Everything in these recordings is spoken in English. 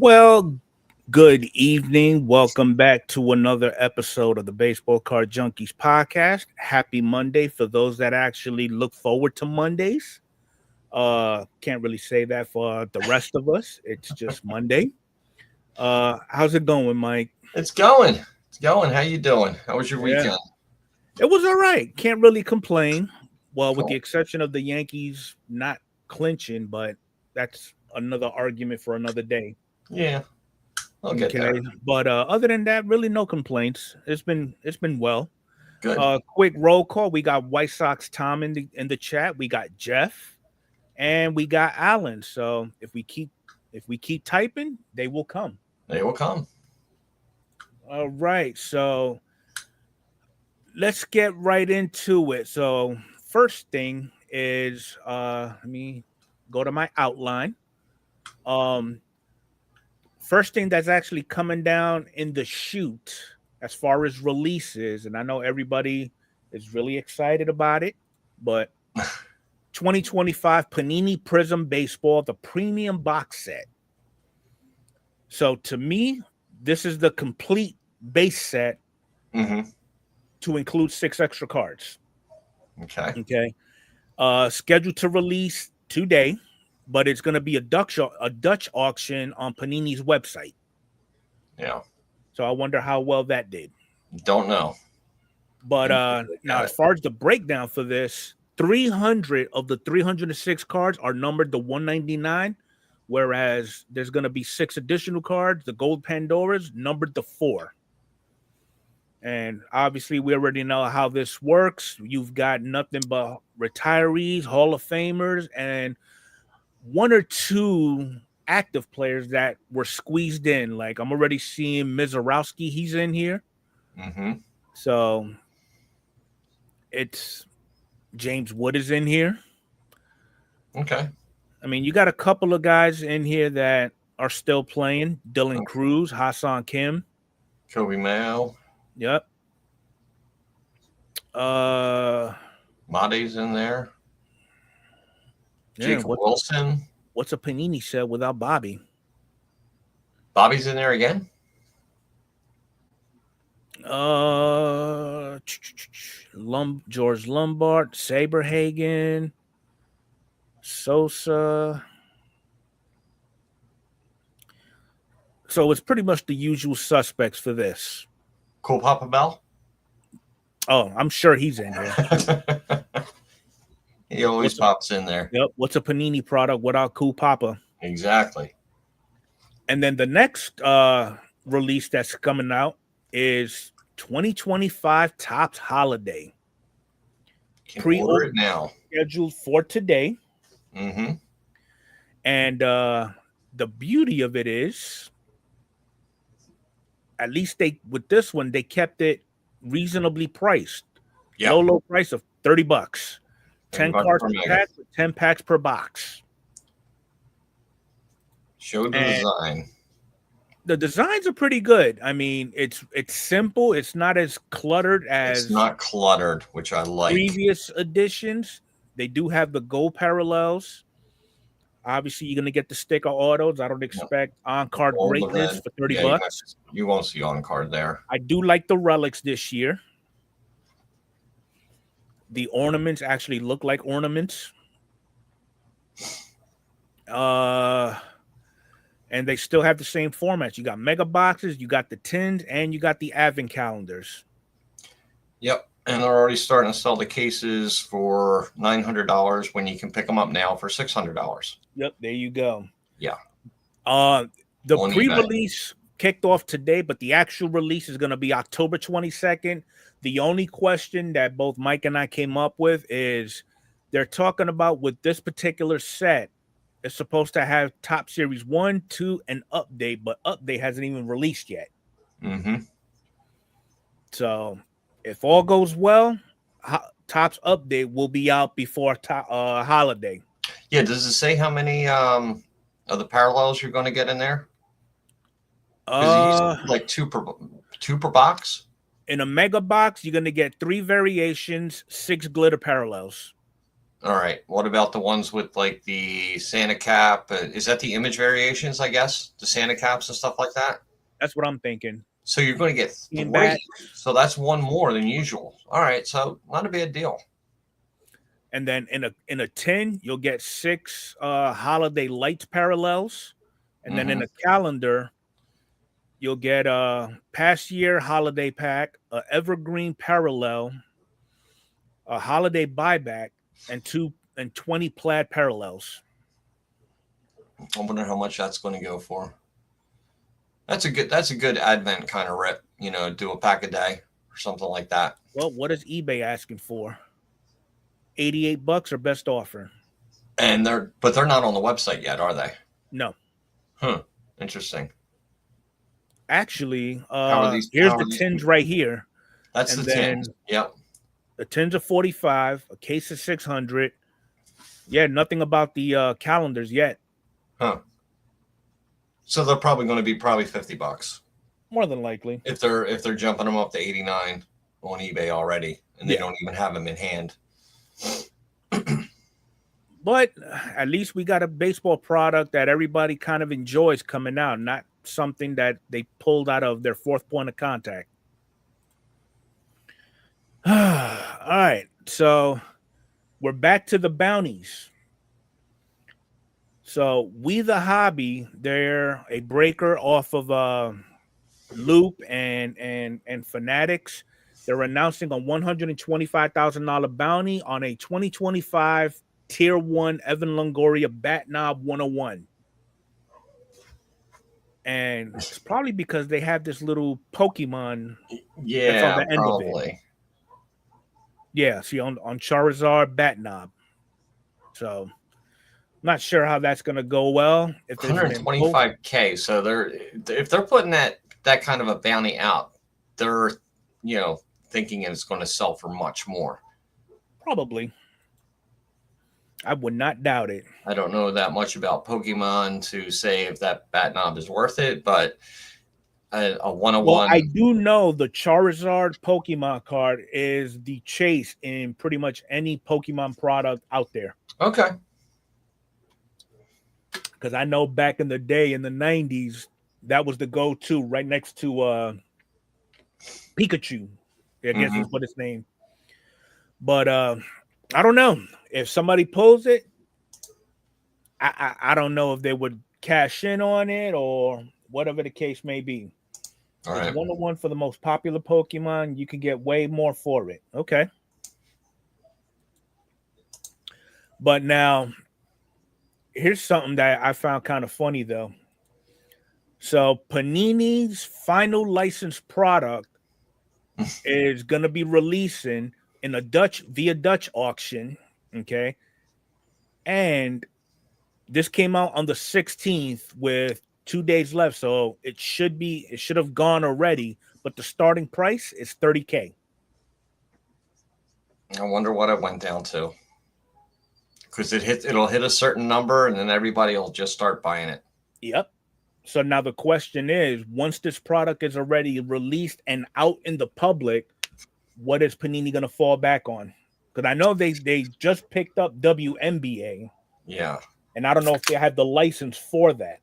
Well, good evening. Welcome back to another episode of the Baseball Card Junkies podcast. Happy Monday for those that actually look forward to Mondays. Can't really say that for the rest of us. It's just Monday. How's it going, Mike? It's going. It's going. How you doing? How was your Yeah, weekend? it was all right. Can't really complain. Well, with the Cool. exception of the Yankees not clinching, but that's another argument for another day. Yeah, I'll get there. But other than that, really no complaints. It's been well. Good. Quick roll call. We got White Sox Tom in the chat. We got Jeff and we got Alan. So if we keep typing, they will come. They will come. All right. So let's get right into it. So first thing is let me go to my outline. First thing that's actually coming down in the chute as far as releases, and I know everybody is really excited about it, but 2025 Panini Prism Baseball, the premium box set. So to me, this is the complete base set to include 6 extra cards. Okay. Scheduled to release today, but it's going to be a Dutch auction on Panini's website. Yeah. So I wonder how well that did. Don't know. But now, as far as the breakdown for this, 300 of the 306 cards are numbered to 199, whereas there's going to be 6 additional cards, the Gold Pandoras, numbered to 4. And obviously, we already know how this works. You've got nothing but retirees, Hall of Famers, and 1 or 2 active players that were squeezed in. Like I'm already seeing Mizorowski, he's in here. So it's James Wood is in here. Okay. I mean, you got a couple of guys in here that are still playing. Dylan Cruz, Hassan Kim. Kobe Mao. Yep. Made's in there. Yeah, Jacob Wilson. What's a Panini set without Bobby? Bobby's in there again? George Lombard, Saberhagen, Sosa. So it's pretty much the usual suspects for this. Cool Papa Bell? Oh, I'm sure he's in here. He always pops in there. Yep. What's a Panini product without Cool Papa? Exactly. And then the next release that's coming out is 2025 Topps Holiday. Pre-order it now. Scheduled for today. And the beauty of it is, at least with this one, they kept it reasonably priced. Yep. Low price of $30. 10 cards per pack, 10 packs per box. Show the design. The designs are pretty good. I mean, it's simple. It's not as cluttered as it's not cluttered, which I like. Previous editions. They do have the gold parallels. Obviously, you're gonna get the sticker autos. I don't expect on-card greatness for $30. You won't see on-card there. I do like the relics this year. The ornaments actually look like ornaments. And they still have the same formats. You got mega boxes, you got the tins, and you got the advent calendars. Yep. And they're already starting to sell the cases for $900 when you can pick them up now for $600. Yep, there you go. Yeah. The pre-release kicked off today, but the actual release is going to be October 22nd. The only question that both Mike and I came up with is they're talking about with this particular set, it's supposed to have Top Series 1, 2, and Update, but Update hasn't even released yet. So if all goes well, Topps Update will be out before Holiday. Yeah, does it say how many of the parallels you're going to get in there? Like two per box. In a mega box, you're going to get 3 variations, 6 glitter parallels. All right. What about the ones with like the Santa cap? Is that the image variations, I guess? The Santa caps and stuff like that? That's what I'm thinking. So you're going to get In 3. bat. So that's one more than usual. All right. So not a bad deal. And then in a tin, you'll get 6 holiday lights parallels. And then in a calendar, you'll get a past year holiday pack, a evergreen parallel, a holiday buyback, and 20 plaid parallels. I wonder how much that's going to go for. That's a good Advent kind of rip. You know, do a pack a day or something like that. Well, what is eBay asking for? $88 or best offer. And they're not on the website yet, are they? No. Huh. Interesting. Actually, here's the tins right here. That's the tins. Yep. The tins are 45, a case of 600. Yeah, nothing about the calendars yet. Huh. So they're probably going to be $50. More than likely. If they're jumping them up to 89 on eBay already, and they don't even have them in hand. But at least we got a baseball product that everybody kind of enjoys coming out, not something that they pulled out of their 4th point of contact. All right, so we're back to the bounties. So We the Hobby, they're a breaker off of Loop and Fanatics. They're announcing a $125,000 bounty on a 2025 Tier 1 Evan Longoria Bat Knob 101. And it's probably because they have this little Pokemon that's on the end probably. Of it. Yeah, see on Charizard Bat Knob. So not sure how that's going to go well. If 125K. So if they're putting that kind of a bounty out, they're thinking it's going to sell for much more. Probably. I would not doubt it. I don't know that much about Pokemon to say if that Bat Knob is worth it, but a 101. Well, I do know the Charizard Pokemon card is the chase in pretty much any Pokemon product out there. Okay. Because I know back in the day in the 90s, that was the go-to right next to Pikachu. I guess is what its name. But I don't know. If somebody pulls it, I don't know if they would cash in on it or whatever the case may be. All right. 101 for the most popular Pokemon. You can get way more for it. Okay. But now, here's something that I found kind of funny, though. So Panini's final licensed product is going to be releasing in via Dutch auction. Okay. And this came out on the 16th with 2 days left. So it should have gone already, but the starting price is $30K. I wonder what it went down to. Because it'll hit a certain number and then everybody will just start buying it. Yep. So now the question is, once this product is already released and out in the public, what is Panini going to fall back on? Because I know they just picked up WNBA. Yeah. And I don't know if they have the license for that.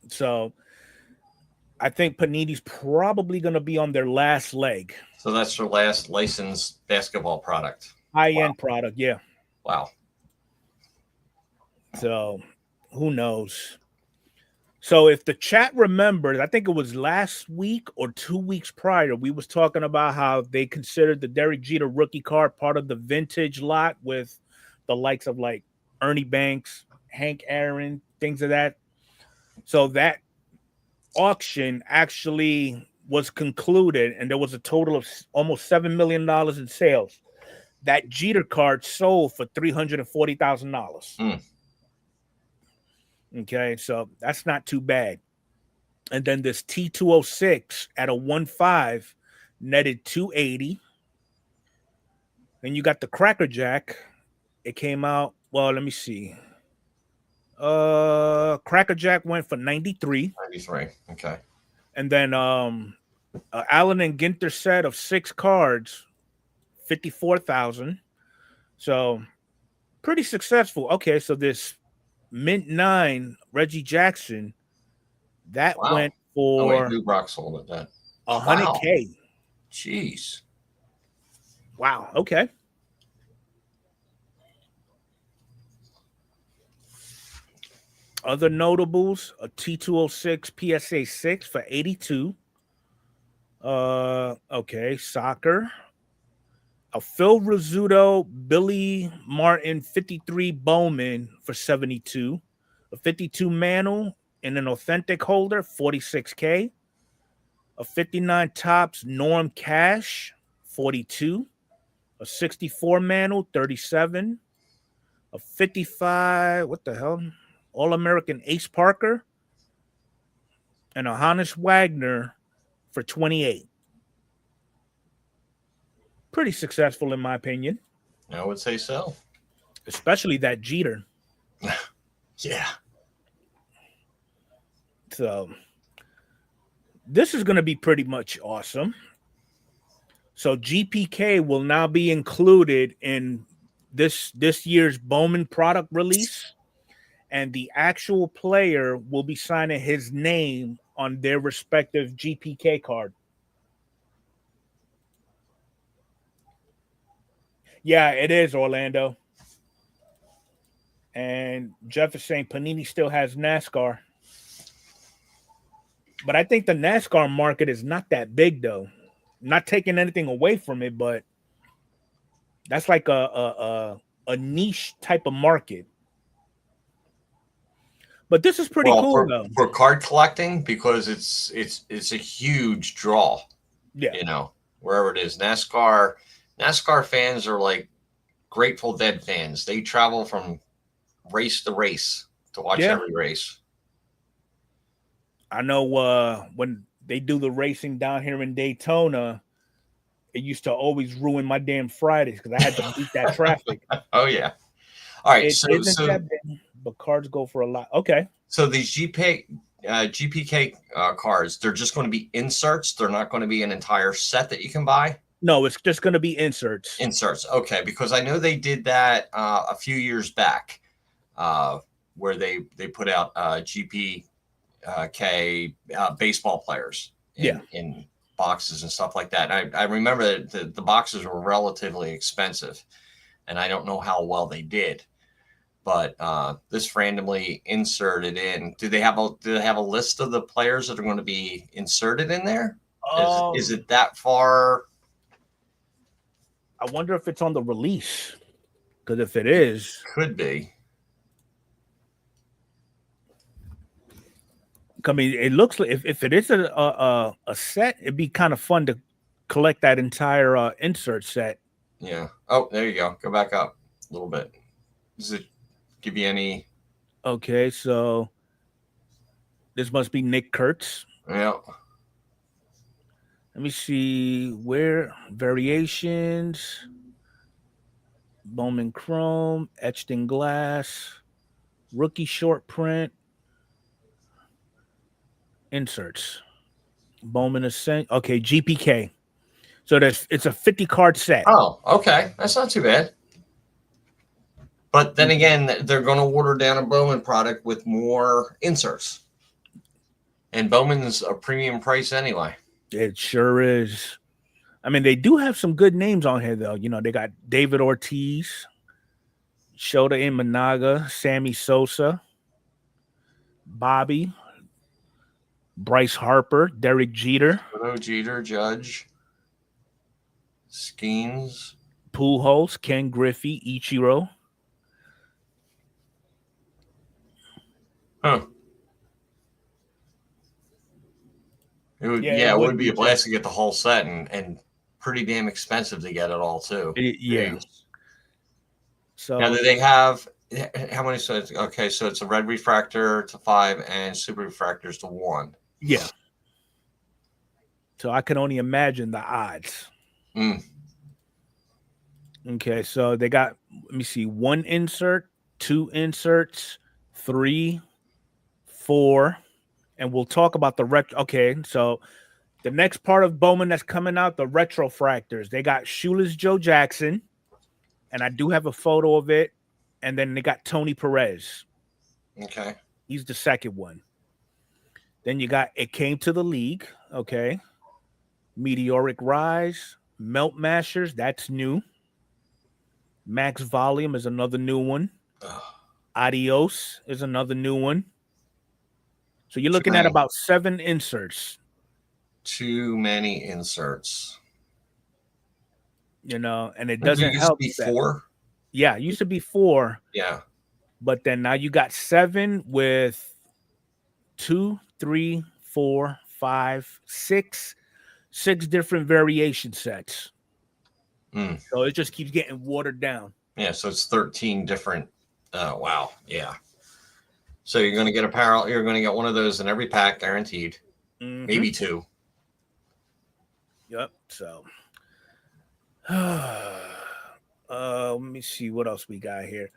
So I think Panini's probably going to be on their last leg. So that's their last licensed basketball product. High-end product, yeah. Wow. So who knows? So if the chat remembers, I think it was last week or 2 weeks prior, we was talking about how they considered the Derek Jeter rookie card part of the vintage lot with the likes of like Ernie Banks, Hank Aaron, things of that. So that auction actually was concluded and there was a total of almost $7 million in sales. That Jeter card sold for $340,000. Okay, so that's not too bad. And then this T206 at a 1.5 netted $280. Then you got the Cracker Jack. It came out, well, let me see. Cracker Jack went for 93. 93, okay. And then Allen and Ginter set of 6 cards, $54,000. So pretty successful. Okay, so this mint 9 Reggie Jackson that Wow. went Oh wait, for Lou Brock sold it then. 100K. Jeez. Wow. Okay. Other notables: a T206 PSA 6 for 82. Okay, soccer. A Phil Rizzuto Billy Martin 53 Bowman for 72. A 52 Mantle in an authentic holder, 46K. A 59 Topps Norm Cash, 42. A 64 Mantle, 37. A 55, what the hell? All-American Ace Parker. And a Hannes Wagner for 28. Pretty successful in my opinion. I would say so. Especially that Jeter. Yeah. So this is going to be pretty much awesome. So GPK will now be included in this year's Bowman product release, and the actual player will be signing his name on their respective GPK card. Yeah, it is Orlando. And Jeff is saying Panini still has NASCAR. But I think the NASCAR market is not that big, though. Not taking anything away from it, but that's like a niche type of market. But this is pretty cool, though. For card collecting, because it's a huge draw. Yeah. You know, wherever it is. NASCAR fans are like Grateful Dead fans. They travel from race to race to watch every race. I know when they do the racing down here in Daytona, it used to always ruin my damn Fridays because I had to beat that traffic. Oh yeah. All right. But cards go for a lot. Okay. So these GPK cards, they're just going to be inserts. They're not going to be an entire set that you can buy. No, it's just going to be inserts. Inserts. Okay, because I know they did that a few years back, where they put out GPK baseball players in boxes and stuff like that. I remember that the boxes were relatively expensive, and I don't know how well they did. But this randomly inserted in. Do they have a list of the players that are going to be inserted in there? Is it that far? I wonder if it's on the release. Because if it is, could be. I mean, it looks like if it is a set, it'd be kind of fun to collect that entire insert set. Yeah. Oh, there you go. Go back up a little bit. Does it give you any? Okay, so this must be Nick Kurtz. Yeah. Let me see where variations. Bowman Chrome, etched in glass, rookie short print, inserts. Bowman Ascent. Okay, GPK. So it's a 50 card set. Oh, okay. That's not too bad. But then again, they're going to water down a Bowman product with more inserts. And Bowman's a premium price anyway. It sure is. I mean, they do have some good names on here, though. You know, they got David Ortiz, Shota Imanaga, Sammy Sosa, Bobby, Bryce Harper, Derek Jeter. Jeter, Judge, Skeens, Pujols, Ken Griffey, Ichiro. Huh. It would be a blast to get the whole set and pretty damn expensive to get it all too. So now, do they have how many sets? Okay, so it's a red refractor to 5 and super refractors to 1. Yeah. So I can only imagine the odds. Okay, so they got, let me see, 1 insert, 2 inserts, 3, 4, and we'll talk about the retro. Okay, so The next part of Bowman that's coming out, the retrofractors. They got Shoeless Joe Jackson, and I do have a photo of it. And then they got Tony Perez. Okay. He's the second one. Then you got It Came to the League. Okay. Meteoric Rise. Melt Mashers. That's new. Max Volume is another new one. Adios is another new one. So you're looking at about 7 inserts. Too many inserts. You know, and it doesn't help. Used to be 4? Yeah, it used to be 4. Yeah. But then now you got 7 with 2, 3, 4, 5, 6 different variation sets. So it just keeps getting watered down. Yeah, so it's 13 different. Oh, wow. Yeah. So you're going to get a parallel. You're going to get one of those in every pack, guaranteed. Maybe 2. Yep. So, let me see what else we got here.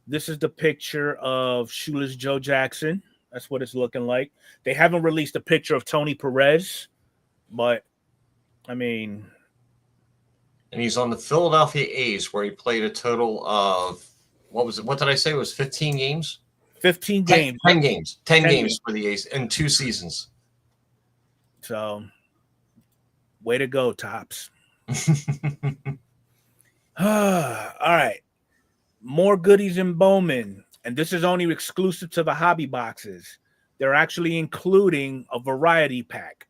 This is the picture of Shoeless Joe Jackson. That's what it's looking like. They haven't released a picture of Tony Perez, but I mean, and he's on the Philadelphia A's, where he played a total of what did I say? It was 15 games? 15 games. 10 games. 10 games for the A's in 2 seasons. So, way to go, Tops. All right. More goodies in Bowman. And this is only exclusive to the hobby boxes. They're actually including a variety pack.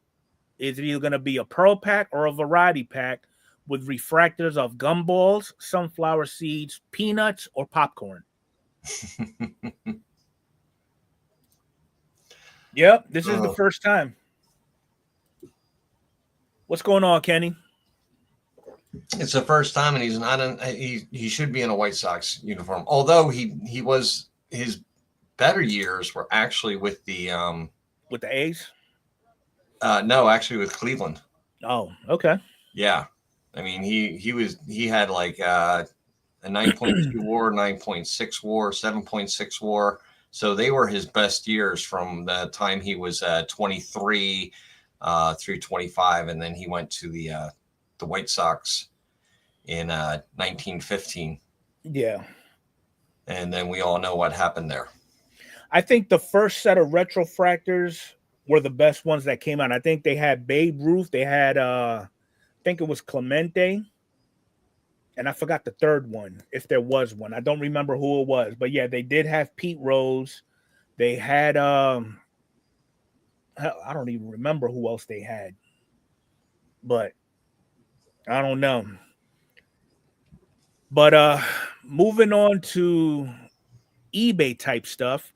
It's either going to be a pearl pack or a variety pack with refractors of gumballs, sunflower seeds, peanuts, or popcorn. Yep, this is the first time. What's going on, Kenny? It's the first time, and he's not in. He should be in a White Sox uniform. Although he was, his better years were actually with the A's. No, actually with Cleveland. Oh, okay. Yeah, I mean he had like a 9.2 WAR, 9.6 WAR, 7.6 WAR. So they were his best years from the time he was 23 through 25, and then he went to the White Sox in 1915. Yeah. And then we all know what happened there. I think the first set of retrofractors were the best ones that came out. I think they had Babe Ruth. They had, I think it was Clemente. And I forgot the third one, if there was one. I don't remember who it was. But, yeah, they did have Pete Rose. They had, I don't even remember who else they had. But I don't know. But moving on to eBay type stuff.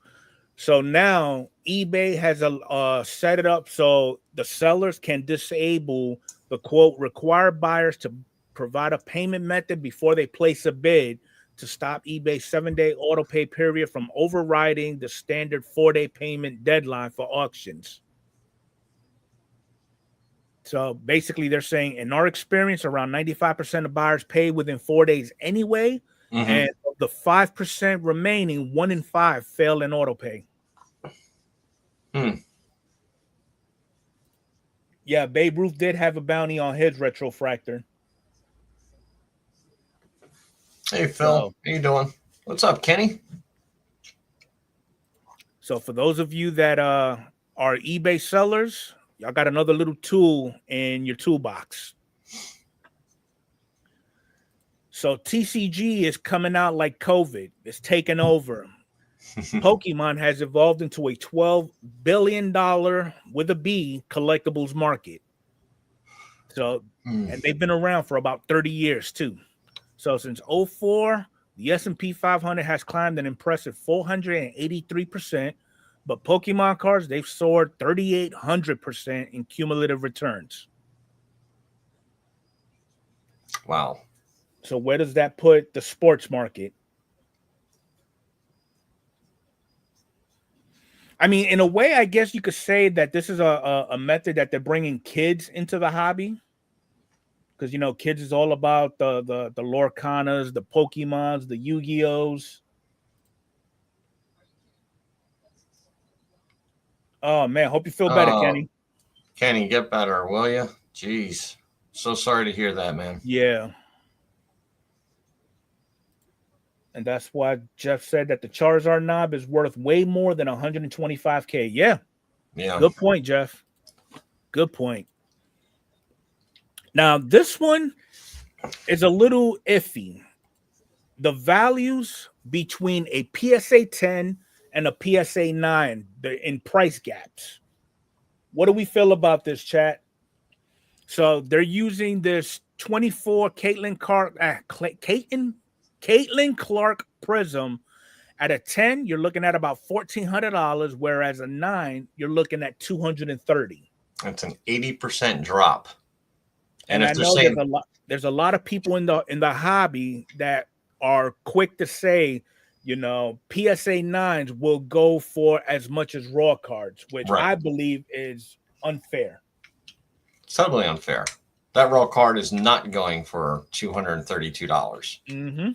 So now eBay has set it up so the sellers can disable the quote require buyers to provide a payment method before they place a bid to stop eBay's 7-day auto pay period from overriding the standard 4-day payment deadline for auctions. So basically they're saying in our experience, around 95% of buyers pay within 4 days anyway. Mm-hmm. And of the 5% remaining, 1 in 5 fail in auto pay. Yeah, Babe Ruth did have a bounty on his retrofractor. Hey, Phil. How you doing? What's up, Kenny? So for those of you that are eBay sellers, y'all got another little tool in your toolbox. So TCG is coming out like COVID. It's taking over. Pokemon has evolved into a $12 billion with a B collectibles market. So, and they've been around for about 30 years too. So since 2004, the S&P 500 has climbed an impressive 483%, but Pokemon cards, they've soared 3,800% in cumulative returns. Wow. So where does that put the sports market? I mean, in a way, I guess you could say that this is a method that they're bringing kids into the hobby. Because, you know, kids is all about the Lorcanas, the Pokemons, the Yu-Gi-Ohs. Oh, man. Hope you feel better, Kenny. Kenny, get better, will you? Jeez. So sorry to hear that, man. Yeah. And that's why Jeff said that the Charizard knob is worth way more than 125K. Yeah. Yeah. Good point, Jeff. Good point. Now, this one is a little iffy. The values between a PSA 10 and a PSA 9 in price gaps. What do we feel about this, chat? So they're using this 24 Caitlin Clark Prism. At a 10, you're looking at about $1,400, whereas a 9, you're looking at $230. That's an 80% drop. And if I know there's a lot of people in the hobby that are quick to say, you know, PSA 9s will go for as much as raw cards, which I believe is unfair. It's totally unfair. That raw card is not going for $232. Mm-hmm.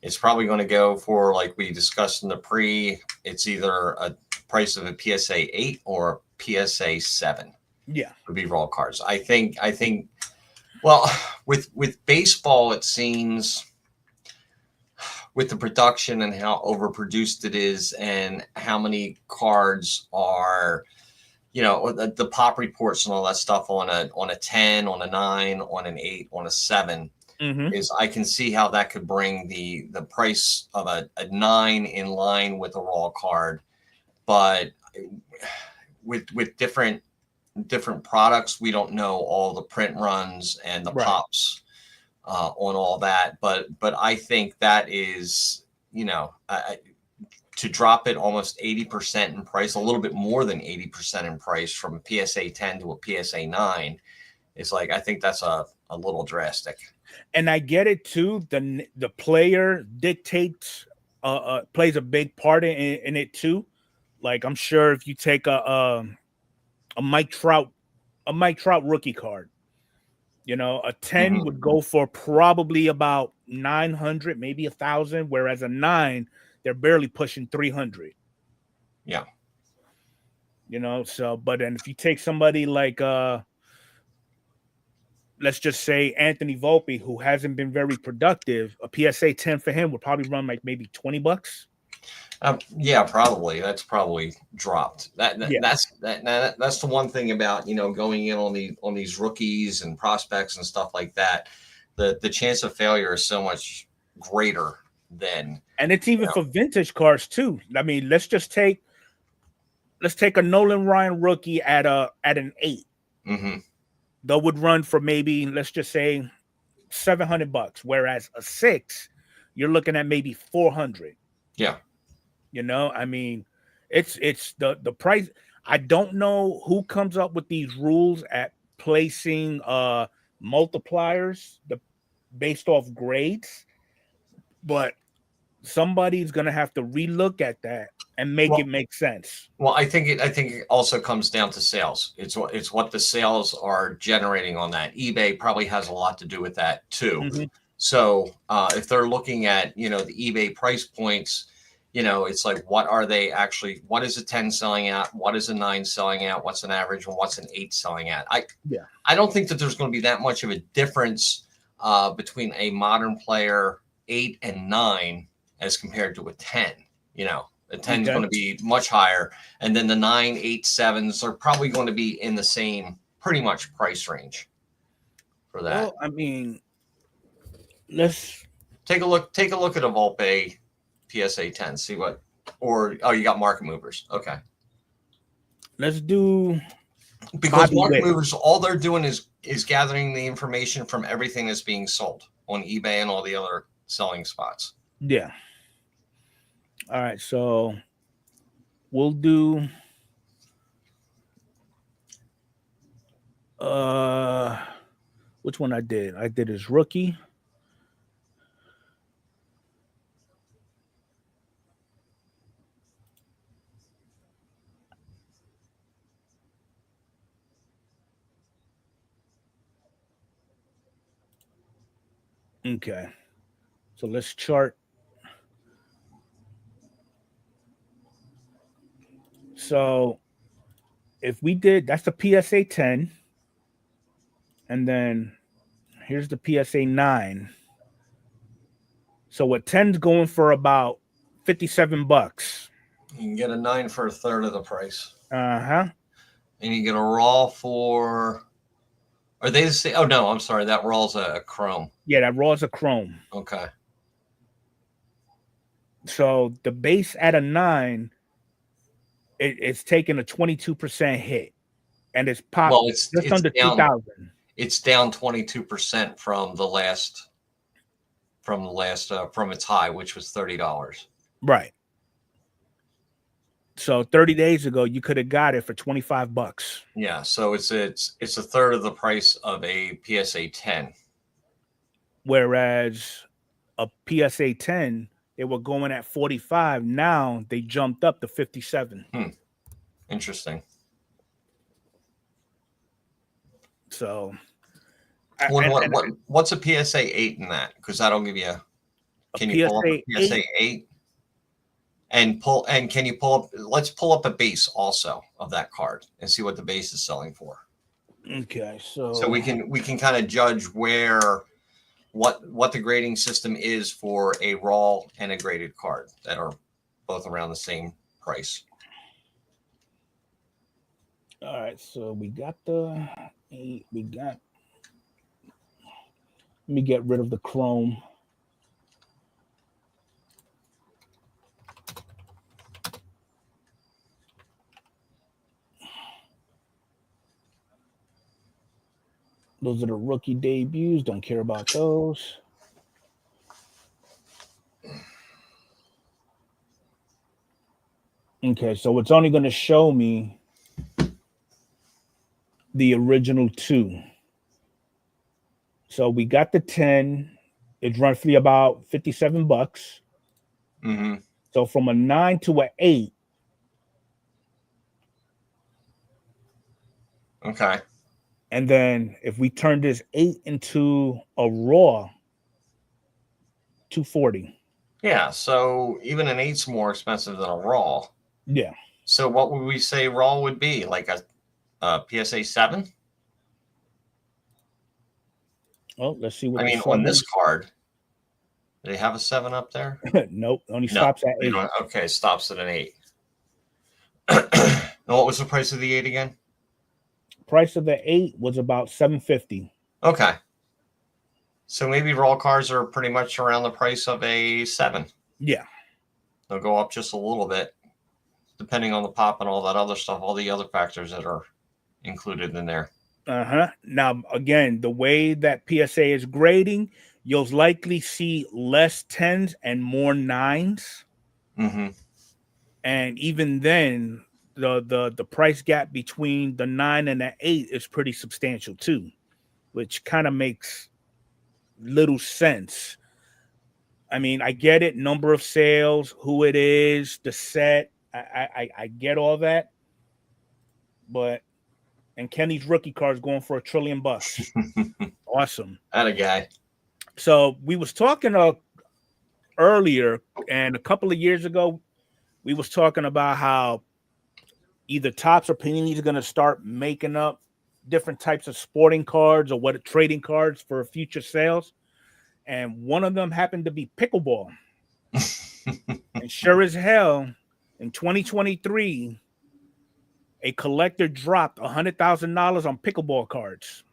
It's probably going to go for, like we discussed in the pre, it's either a price of a PSA 8 or a PSA 7. Yeah. Would be raw cards. I think, well, with baseball, it seems with the production and how overproduced it is and how many cards are, you know, the pop reports and all that stuff on a 10, on a 9, on an 8, on a 7. Is I can see how that could bring the price of a 9 in line with a raw card, but with different products, we don't know all the print runs and the pops on all that. But I think that is, you know, to drop it almost 80% in price, a little bit more than 80% in price from a PSA 10 to a PSA 9 is like, I think that's a little drastic. And I get it too. The player dictates, plays a big part in it too. Like I'm sure if you take a Mike Trout rookie card, you know, a 10 would go for probably about 900, maybe 1,000, whereas a 9 they're barely pushing 300. Yeah, you know. So, but then if you take somebody like let's just say Anthony Volpe, who hasn't been very productive, a PSA 10 for him would probably run like maybe $20. Yeah, probably. That's probably dropped. That's the one thing about, you know, going in on these rookies and prospects and stuff like that. The chance of failure is so much greater than. And it's even for vintage cards too. I mean, let's take a Nolan Ryan rookie at an 8. That would run for maybe, let's just say, $700, whereas a 6, you're looking at maybe 400. Yeah, you know, I mean, it's the price. I don't know who comes up with these rules at placing multipliers based off grades, but somebody's gonna have to relook at that and make it make sense. Well, I think it also comes down to sales. It's what the sales are generating on that. eBay probably has a lot to do with that too. So if they're looking at, you know, the eBay price points, you know, it's like, what is a 10 selling at? What is a 9 selling at? What's an average and what's an 8 selling at? I don't think that there's going to be that much of a difference between a modern player 8 and 9 as compared to a 10, you know. The 10 is going to be much higher. And then the 9, 8, 7s are probably going to be in the same pretty much price range for that. Well, I mean, let's take a look at a Volpe PSA 10, see what, you got market movers. Okay. Let's do, because market movers, all they're doing is gathering the information from everything that's being sold on eBay and all the other selling spots. Yeah. All right, so we'll do which one I did? I did his rookie. Okay. So let's chart. So if we did, that's the PSA 10, and then here's the PSA 9. So a 10's going for about $57. You can get a 9 for a third of the price. Uh-huh. And you get a raw for... Are they the same? Oh, no, I'm sorry. That raw's a chrome. Yeah, that raw is a chrome. Okay. So the base at a 9, it's taking a 22% hit. And it's popped just under 2,000. It's down 22% from its high, which was $30. Right. So 30 days ago, you could have got it for $25. Yeah, so it's a third of the price of a PSA 10. Whereas a PSA 10, they were going at 45. Now they jumped up to 57. Interesting. So, what's a PSA 8 in that? Because that'll give you. Can you pull up a PSA 8? And can you pull up? Let's pull up a base also of that card and see what the base is selling for. Okay, so we can kind of judge what the grading system is for a raw and a graded card that are both around the same price. All right, so we got the 8. Let me get rid of the chrome. Those are the rookie debuts. Don't care about those. Okay, so it's only going to show me the original 2. So we got the 10. It's roughly about $57. Mm-hmm. So from a 9 to an 8. Okay. And then if we turn this 8 into a raw, $240. Yeah, so even an 8's more expensive than a raw. Yeah. So what would we say raw would be? Like a PSA 7? Oh, let's see what on this card. Do they have a 7 up there? Nope. Only stops at 8. Okay, stops at an 8. And what was the price of the 8 again? Price of the 8 was about $750. Okay. So maybe raw cards are pretty much around the price of a 7. Yeah. They'll go up just a little bit, depending on the pop and all that other stuff, all the other factors that are included in there. Uh-huh. Now, again, the way that PSA is grading, you'll likely see less 10s and more 9s. Mm-hmm. And even then, the price gap between the 9 and the 8 is pretty substantial too, which kind of makes little sense. I mean, I get it, number of sales, who it is, the set. I get all that, but and Kenny's rookie card is going for $1 trillion. Awesome. Atta guy. So we was talking earlier, and a couple of years ago, we was talking about how either Topps or Panini is going to start making up different types of sporting cards or what trading cards for future sales. And one of them happened to be pickleball. And sure as hell, in 2023, a collector dropped $100,000 on pickleball cards.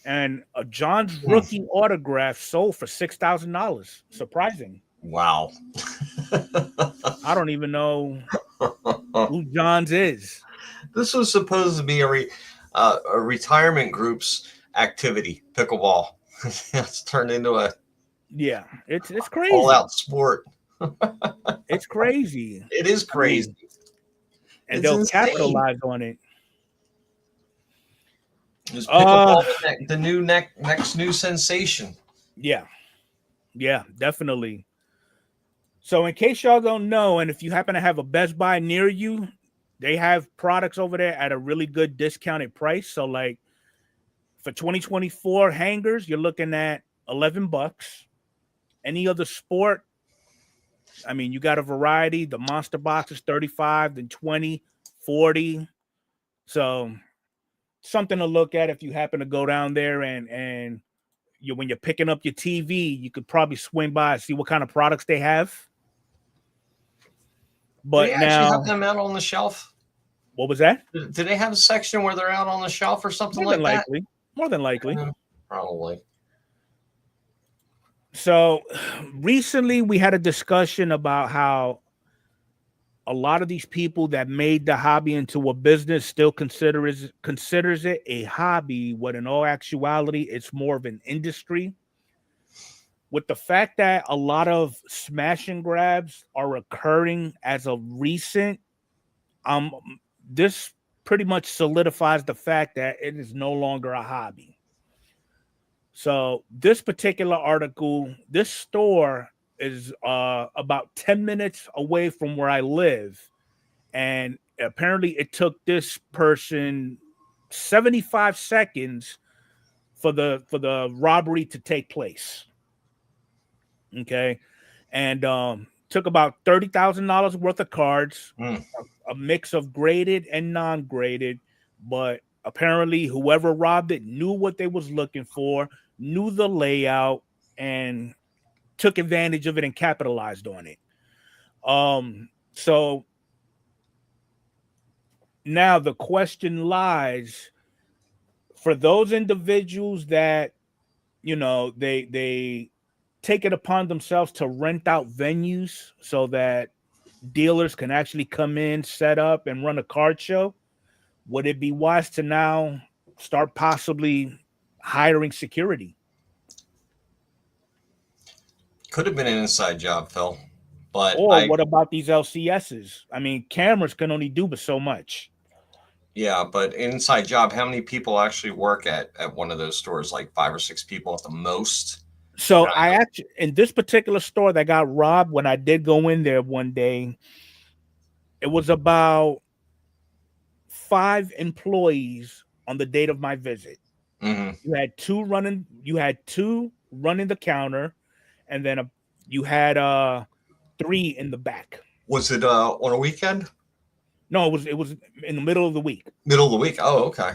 And a John's rookie autograph sold for $6,000. Surprising. Wow. I don't even know who John's is. This was supposed to be a retirement group's activity, pickleball. It's turned into a it's crazy. All-out sport. It's crazy. It is crazy. And they'll capitalize on it. Is pickleball the new next new sensation? Yeah, definitely. So in case y'all don't know, and if you happen to have a Best Buy near you, they have products over there at a really good discounted price. So like for 2024 hangers, you're looking at $11. Any other sport, I mean, you got a variety. The Monster Box is $35, then $20. $40. So something to look at if you happen to go down there and when you're picking up your TV, you could probably swing by and see what kind of products they have. But do they now, actually have them out on the shelf? What was that? Do they have a section where they're out on the shelf or something like that? More than likely. Probably. So recently we had a discussion about how a lot of these people that made the hobby into a business still considers it a hobby, when in all actuality, it's more of an industry. With the fact that a lot of smash and grabs are occurring as of recent, this pretty much solidifies the fact that it is no longer a hobby. So this particular article, this store is about 10 minutes away from where I live. And apparently it took this person 75 seconds for the robbery to take place. Okay. And took about $30,000 worth of cards, a mix of graded and non-graded, but apparently whoever robbed it knew what they was looking for, knew the layout, and took advantage of it and capitalized on it. So now the question lies for those individuals that, they take it upon themselves to rent out venues so that dealers can actually come in, set up, and run a card show. Would it be wise to now start possibly hiring security? Could have been an inside job, Phil. But what about these LCSs? I mean, cameras can only do but so much. Yeah, but inside job, how many people actually work at one of those stores? Like 5 or 6 people at the most? So I actually, in this particular store that got robbed, when I did go in there one day, it was about 5 employees on the date of my visit. Mm-hmm. You had two running the counter, and then you had 3 in the back. Was it on a weekend? No, it was in the middle of the week. Middle of the week. Oh, okay.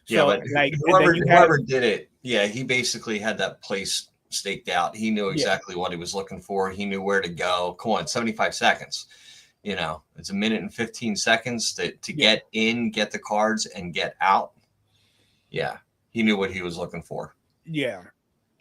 Yeah, so, but whoever did it, yeah, he basically had that place staked out. He knew exactly what he was looking for. He knew where to go. Come on, 75 seconds. It's 1 minute and 15 seconds to get in, get the cards, and get out. Yeah, he knew what he was looking for. Yeah.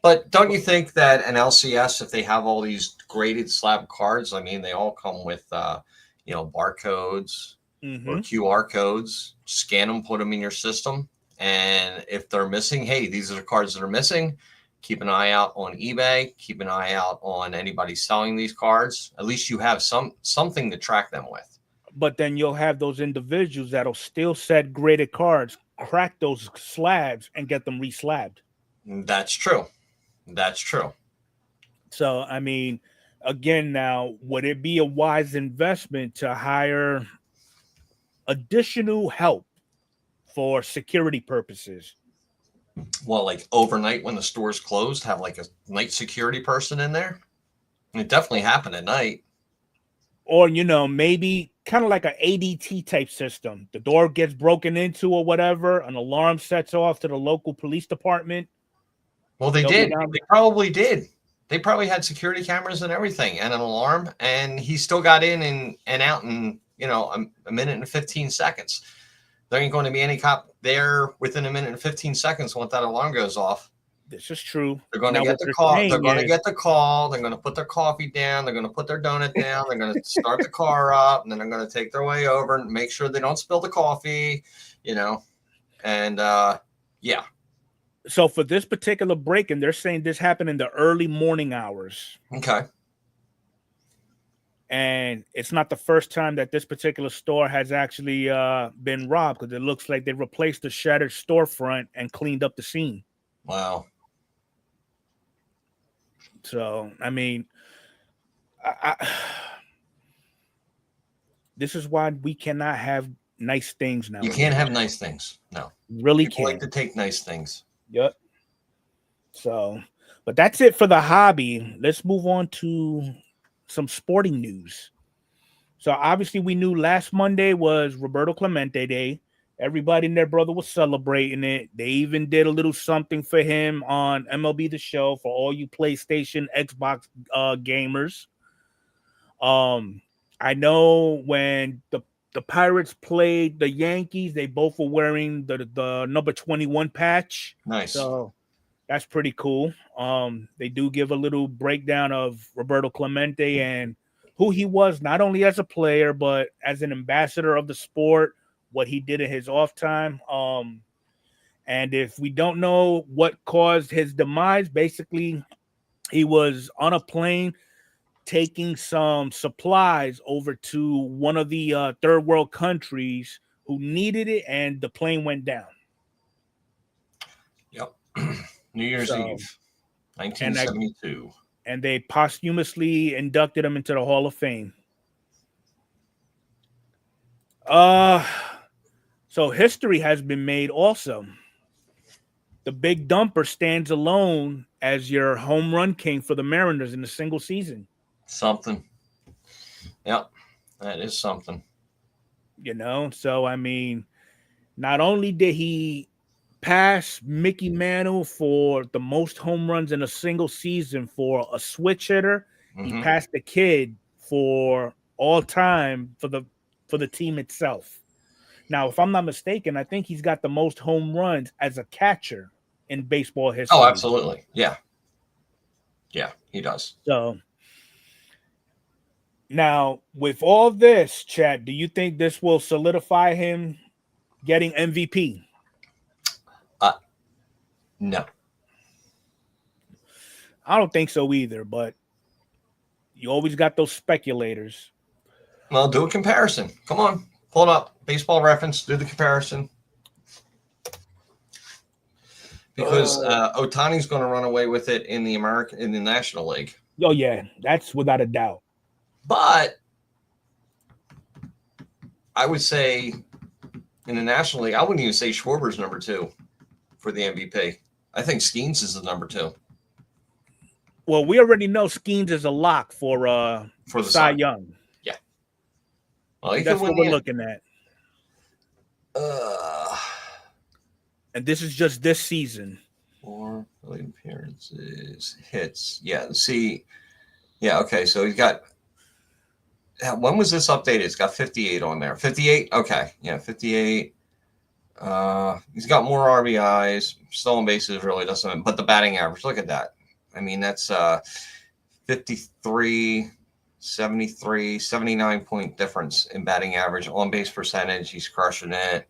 But don't you think that an LCS, if they have all these graded slab cards, I mean, they all come with, barcodes or QR codes, scan them, put them in your system. And if they're missing, hey, these are the cards that are missing. Keep an eye out on eBay. Keep an eye out on anybody selling these cards. At least you have something to track them with. But then you'll have those individuals that'll still set graded cards, crack those slabs, and get them reslabbed. That's true. That's true. So, I mean, again, now, would it be a wise investment to hire additional help for security purposes? Well, like overnight when the store's closed, have like a night security person in there? It definitely happened at night. Or, maybe kind of like an ADT type system. The door gets broken into or whatever, an alarm sets off to the local police department. Well, they did. They probably did. They probably had security cameras and everything and an alarm, and he still got in and out in, a minute and 15 seconds. There ain't going to be any cop there within 1 minute and 15 seconds once that alarm goes off. This is true. They're going to get the call. They're going to get the call. They're going to put their coffee down. They're going to put their donut down. They're going to start the car up, and then they're going to take their way over and make sure they don't spill the coffee, and yeah. So for this particular break-in, they're saying this happened in the early morning hours. Okay. And it's not the first time that this particular store has actually been robbed, because it looks like they replaced the shattered storefront and cleaned up the scene. Wow. So, I mean, this is why we cannot have nice things now. You can't have nice things. No. Really People can't. like to take nice things. Yep. So, but that's it for the hobby. Let's move on to some sporting news. So obviously we knew last Monday was Roberto Clemente Day. Everybody and their brother was celebrating it. They even did a little something for him on MLB The Show for all you PlayStation, Xbox gamers. I know when the Pirates played the Yankees, they both were wearing the number 21 patch. Nice. So that's pretty cool. They do give a little breakdown of Roberto Clemente and who he was, not only as a player, but as an ambassador of the sport, what he did in his off time. And if we don't know what caused his demise, basically he was on a plane taking some supplies over to one of the third world countries who needed it, and the plane went down. Yep. New Year's Eve, 1972. And they posthumously inducted him into the Hall of Fame. So history has been made also. The Big Dumper stands alone as your home run king for the Mariners in a single season. Something. Yep, that is something. You know, so I mean, not only did he pass Mickey Mantle for the most home runs in a single season for a switch hitter, he passed the kid for all time for the team itself. Now, if I'm not mistaken, I think he's got the most home runs as a catcher in baseball history. Oh, absolutely. Yeah. Yeah, he does. So now, with all this, Chad, do you think this will solidify him getting MVP? No. I don't think so either, but you always got those speculators. Well, do a comparison. Come on, pull it up. Baseball Reference, do the comparison. Because Ohtani's going to run away with it in the National League. Oh yeah, that's without a doubt. But I would say in the National League, I wouldn't even say Schwarber's number 2 for the MVP. I think Skeens is the number 2. Well, we already know Skeens is a lock for the Cy Young. Yeah. Well, that's what we're looking at. And this is just this season. 4 plate appearances, hits. Yeah. See. Yeah. Okay. So he's got. When was this updated? It's got 58 on there. 58. Okay. Yeah. 58. He's got more RBIs. Stolen bases really doesn't. But the batting average. Look at that. I mean, that's 53, 73, 79 point difference in batting average. On base percentage, he's crushing it.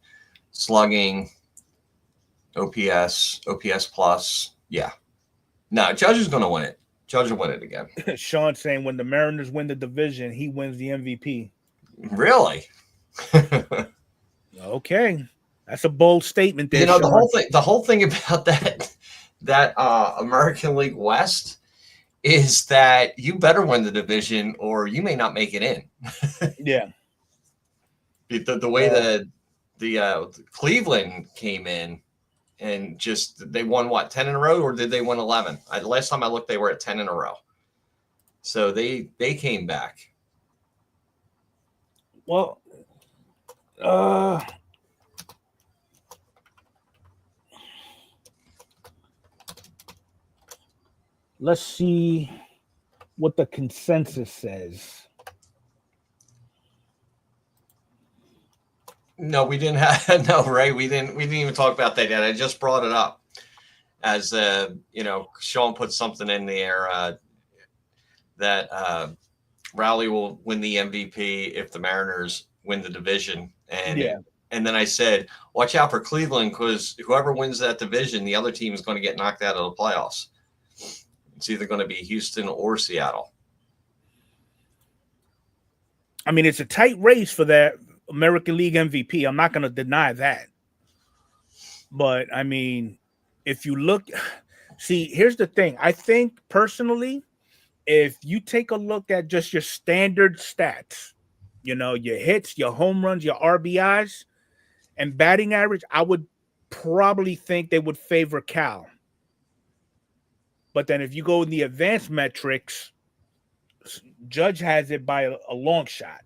Slugging, OPS plus. Yeah. No, Judge is going to win it. Judge will win it again. Sean saying when the Mariners win the division, he wins the MVP. Really? Okay. That's a bold statement there, you know, Sean. the whole thing about that American League West is that you better win the division or you may not make it in. Yeah. The way the Cleveland came in and just they won what, 10 in a row, or did they win 11? Last time I looked, they were at 10 in a row. So they came back. Well, let's see what the consensus says. No, we didn't have Ray. We didn't even talk about that yet. I just brought it up as Sean put something in the air that Rowley will win the MVP if the Mariners win the division. And then I said, watch out for Cleveland, because whoever wins that division, the other team is going to get knocked out of the playoffs. It's either going to be Houston or Seattle. I mean, it's a tight race for that American League MVP. I'm not going to deny that. But, I mean, if you look – see, here's the thing. I think, personally, if you take a look at just your standard stats, you know, your hits, your home runs, your RBIs, and batting average, I would probably think they would favor Cal. But then if you go in the advanced metrics, Judge has it by a long shot.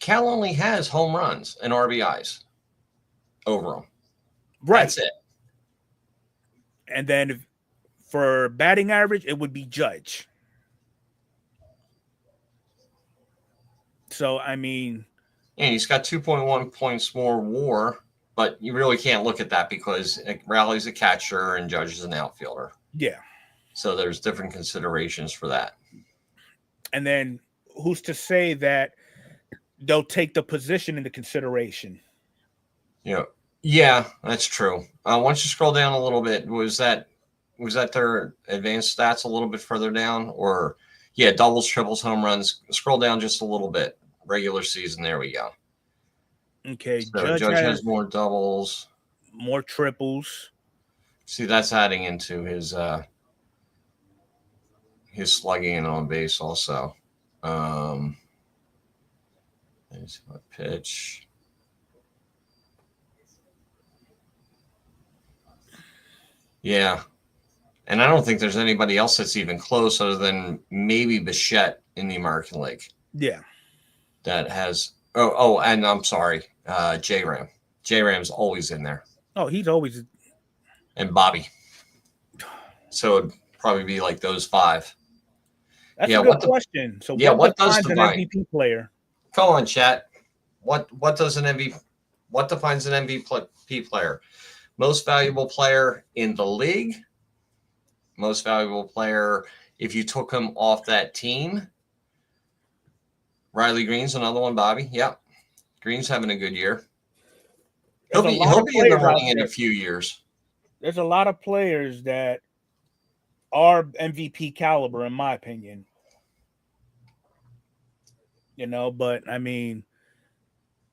Cal only has home runs and RBIs over him. Right. That's it. And then for batting average, it would be Judge. So, I mean... And he's got 2.1 points more WAR, but you really can't look at that because Rowley's a catcher and Judge is an outfielder. Yeah. So there's different considerations for that. And then who's to say that they'll take the position into consideration? Yeah, that's true. Once you scroll down a little bit, was that their advanced stats a little bit further down? Or doubles, triples, home runs. Scroll down just a little bit. Regular season, there we go. Okay, so Judge has more doubles, more triples. See, that's adding into his slugging and on base also. There's my pitch. Yeah. And I don't think there's anybody else that's even close other than maybe Bichette in the American League. Yeah. That has and I'm sorry, J-Ram. J-Ram's always in there. Oh, he's always. And Bobby. So it'd probably be like those five. That's a good question. So what defines an MVP player? Come on, chat. What does an MVP? What defines an MVP player? Most valuable player in the league. Most valuable player if you took him off that team. Riley Green's another one, Bobby. Yep. Green's having a good year. He'll be in the running in a few years. There's a lot of players that are MVP caliber, in my opinion. But I mean,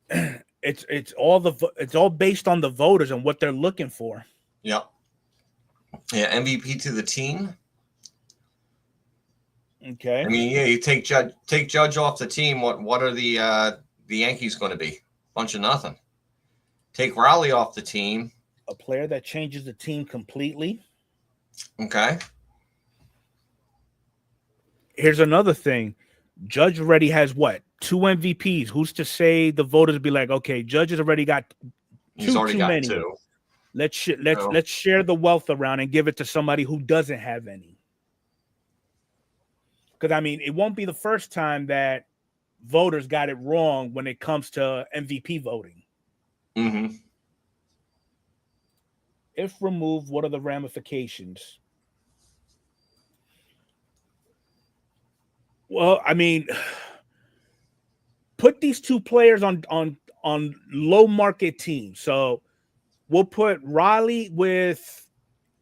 it's all based on the voters and what they're looking for. Yep. Yeah, MVP to the team. Okay. I mean, you take Judge off the team. What are the Yankees going to be? Bunch of nothing. Take Rowley off the team. A player that changes the team completely. Okay. Here's another thing. Judge already has what? 2 MVPs. Who's to say the voters be like, okay, Judge has already got He's already got many. 2. Let's share the wealth around and give it to somebody who doesn't have any. Because I mean, it won't be the first time that voters got it wrong when it comes to MVP voting. Mm-hmm. If removed, what are the ramifications? Well, I mean, put these 2 players on low market teams. So we'll put Riley with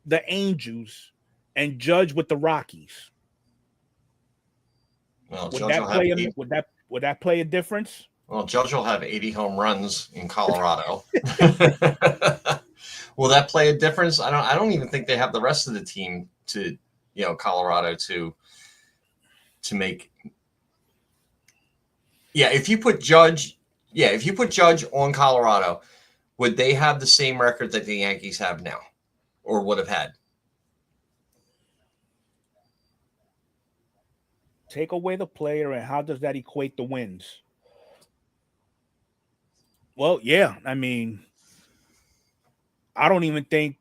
the Angels and Judge with the Rockies. Well, would that play a difference? Well, Judge will have 80 home runs in Colorado. Will that play a difference? I don't even think they have the rest of the team to, Colorado to make. Yeah, if you put Judge on Colorado, would they have the same record that the Yankees have now or would have had? Take away the player, and how does that equate the wins? Well, yeah, I mean, I don't even think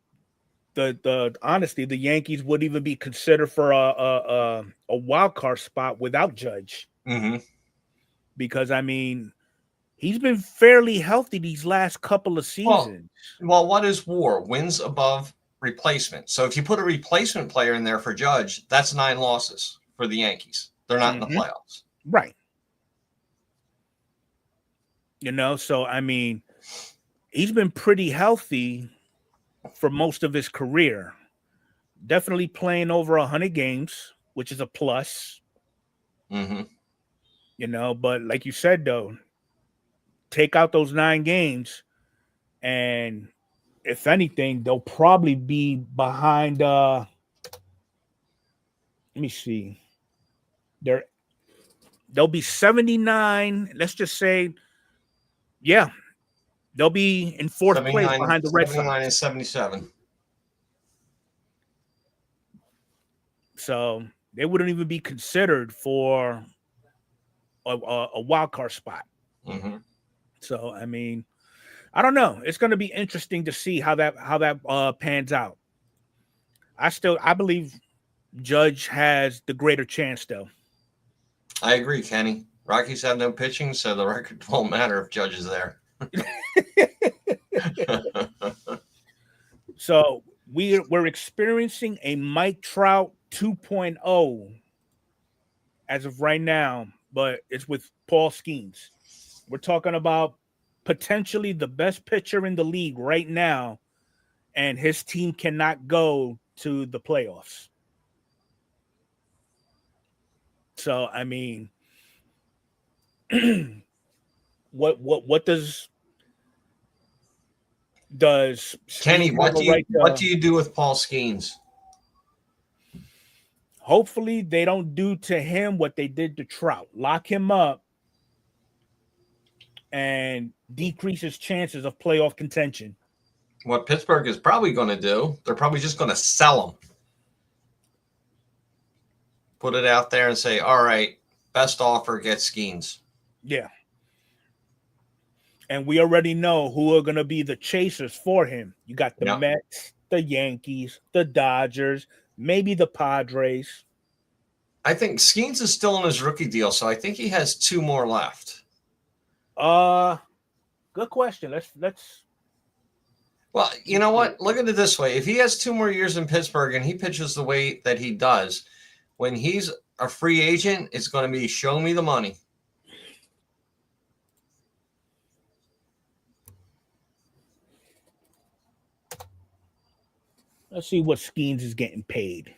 honestly the Yankees would even be considered for a wild card spot without Judge. Mm-hmm. Because I mean, he's been fairly healthy these last couple of seasons. Well, what is WAR? Wins above replacement. So if you put a replacement player in there for Judge, that's 9 losses for the Yankees. They're not in the playoffs. Right. So I mean, he's been pretty healthy for most of his career. Definitely playing over 100 games, which is a plus. Mm-hmm. But like you said, though, take out those 9 games, and if anything, they'll probably be behind. Let me see. They'll be 79. Let's just say, yeah, they'll be in 4th place behind the Red Sox. 79 and 77. So they wouldn't even be considered for a wild card spot. Mm-hmm. So I mean, I don't know. It's going to be interesting to see how that pans out. I believe Judge has the greater chance, though. I agree, Kenny. Rockies have no pitching, so the record won't matter if Judge is there. So we're experiencing a Mike Trout 2.0 as of right now, but it's with Paul Skeens. We're talking about potentially the best pitcher in the league right now, and his team cannot go to the playoffs. So I mean, what does Kenny? Skeens What have a do you right to, what do you do with Paul Skeens? hopefully they don't do to him what they did to Trout. Lock him up and decrease his chances of playoff contention. What Pittsburgh is probably going to do, they're probably just going to sell him. Put it out there and say, all right, best offer, get Skeens. Yeah. And we already know who are going to be the chasers for him. You got the Mets, the Yankees, the Dodgers, maybe the Padres. I think Skeens is still on his rookie deal, so I think he has 2 more left. Good question. Let's. Well, you know what? Look at it this way. If he has 2 more years in Pittsburgh and he pitches the way that he does, when he's a free agent, it's going to be show me the money. Let's see what Skeens is getting paid.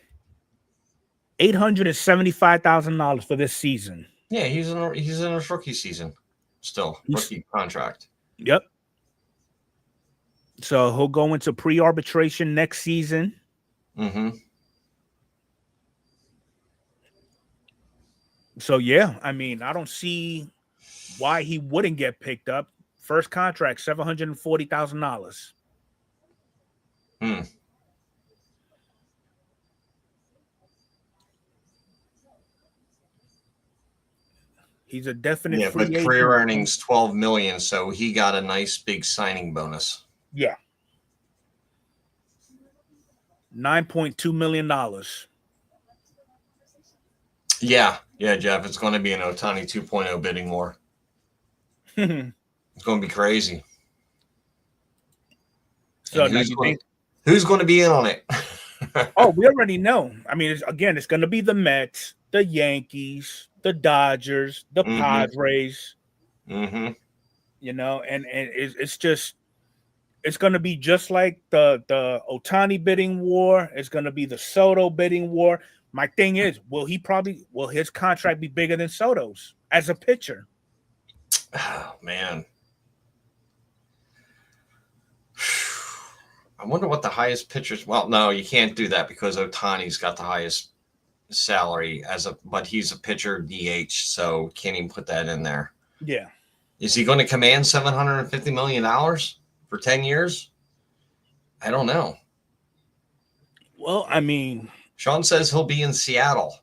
$875,000 for this season. Yeah, he's in his rookie season still. Rookie contract. Yep. So he'll go into pre-arbitration next season. Mm-hmm. So yeah, I mean, I don't see why he wouldn't get picked up. First contract, $740,000. He's a definite free agent. Career earnings $12 million, so he got a nice big signing bonus. Yeah. $9.2 million. Yeah, Jeff. It's going to be an Ohtani 2.0 bidding war. It's going to be crazy. So who's going to be in on it? Oh, we already know. I mean, it's going to be the Mets, the Yankees, the Dodgers, the Padres. Mm-hmm. You know, and it's going to be just like the Ohtani bidding war. It's going to be the Soto bidding war. My thing is, will his contract be bigger than Soto's as a pitcher? Oh, man. I wonder what the highest pitchers. Well, no, you can't do that because Ohtani's got the highest salary but he's a pitcher DH, so can't even put that in there. Yeah. Is he going to command $750 million for 10 years? I don't know. Well, I mean, Sean says he'll be in Seattle.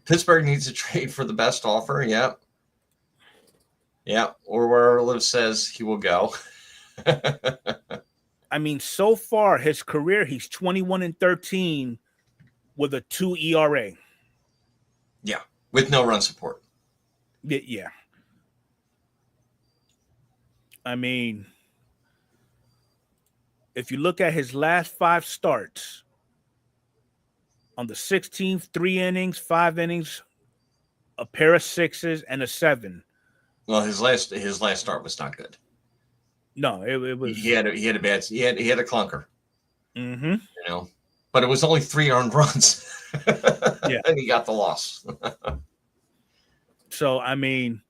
Pittsburgh needs to trade for the best offer. Yep. Yeah. Or where Liv says he will go. I mean, so far his career, he's 21-13 with a 2 ERA. Yeah, with no run support. Yeah. I mean, if you look at his last 5 starts, on the 16th, 3 innings, 5 innings, a pair of 6s, and a 7. Well, his last start was not good. No, it was. He had a clunker. Mm-hmm. You know, but it was only 3 earned runs. Yeah, and he got the loss. So I mean,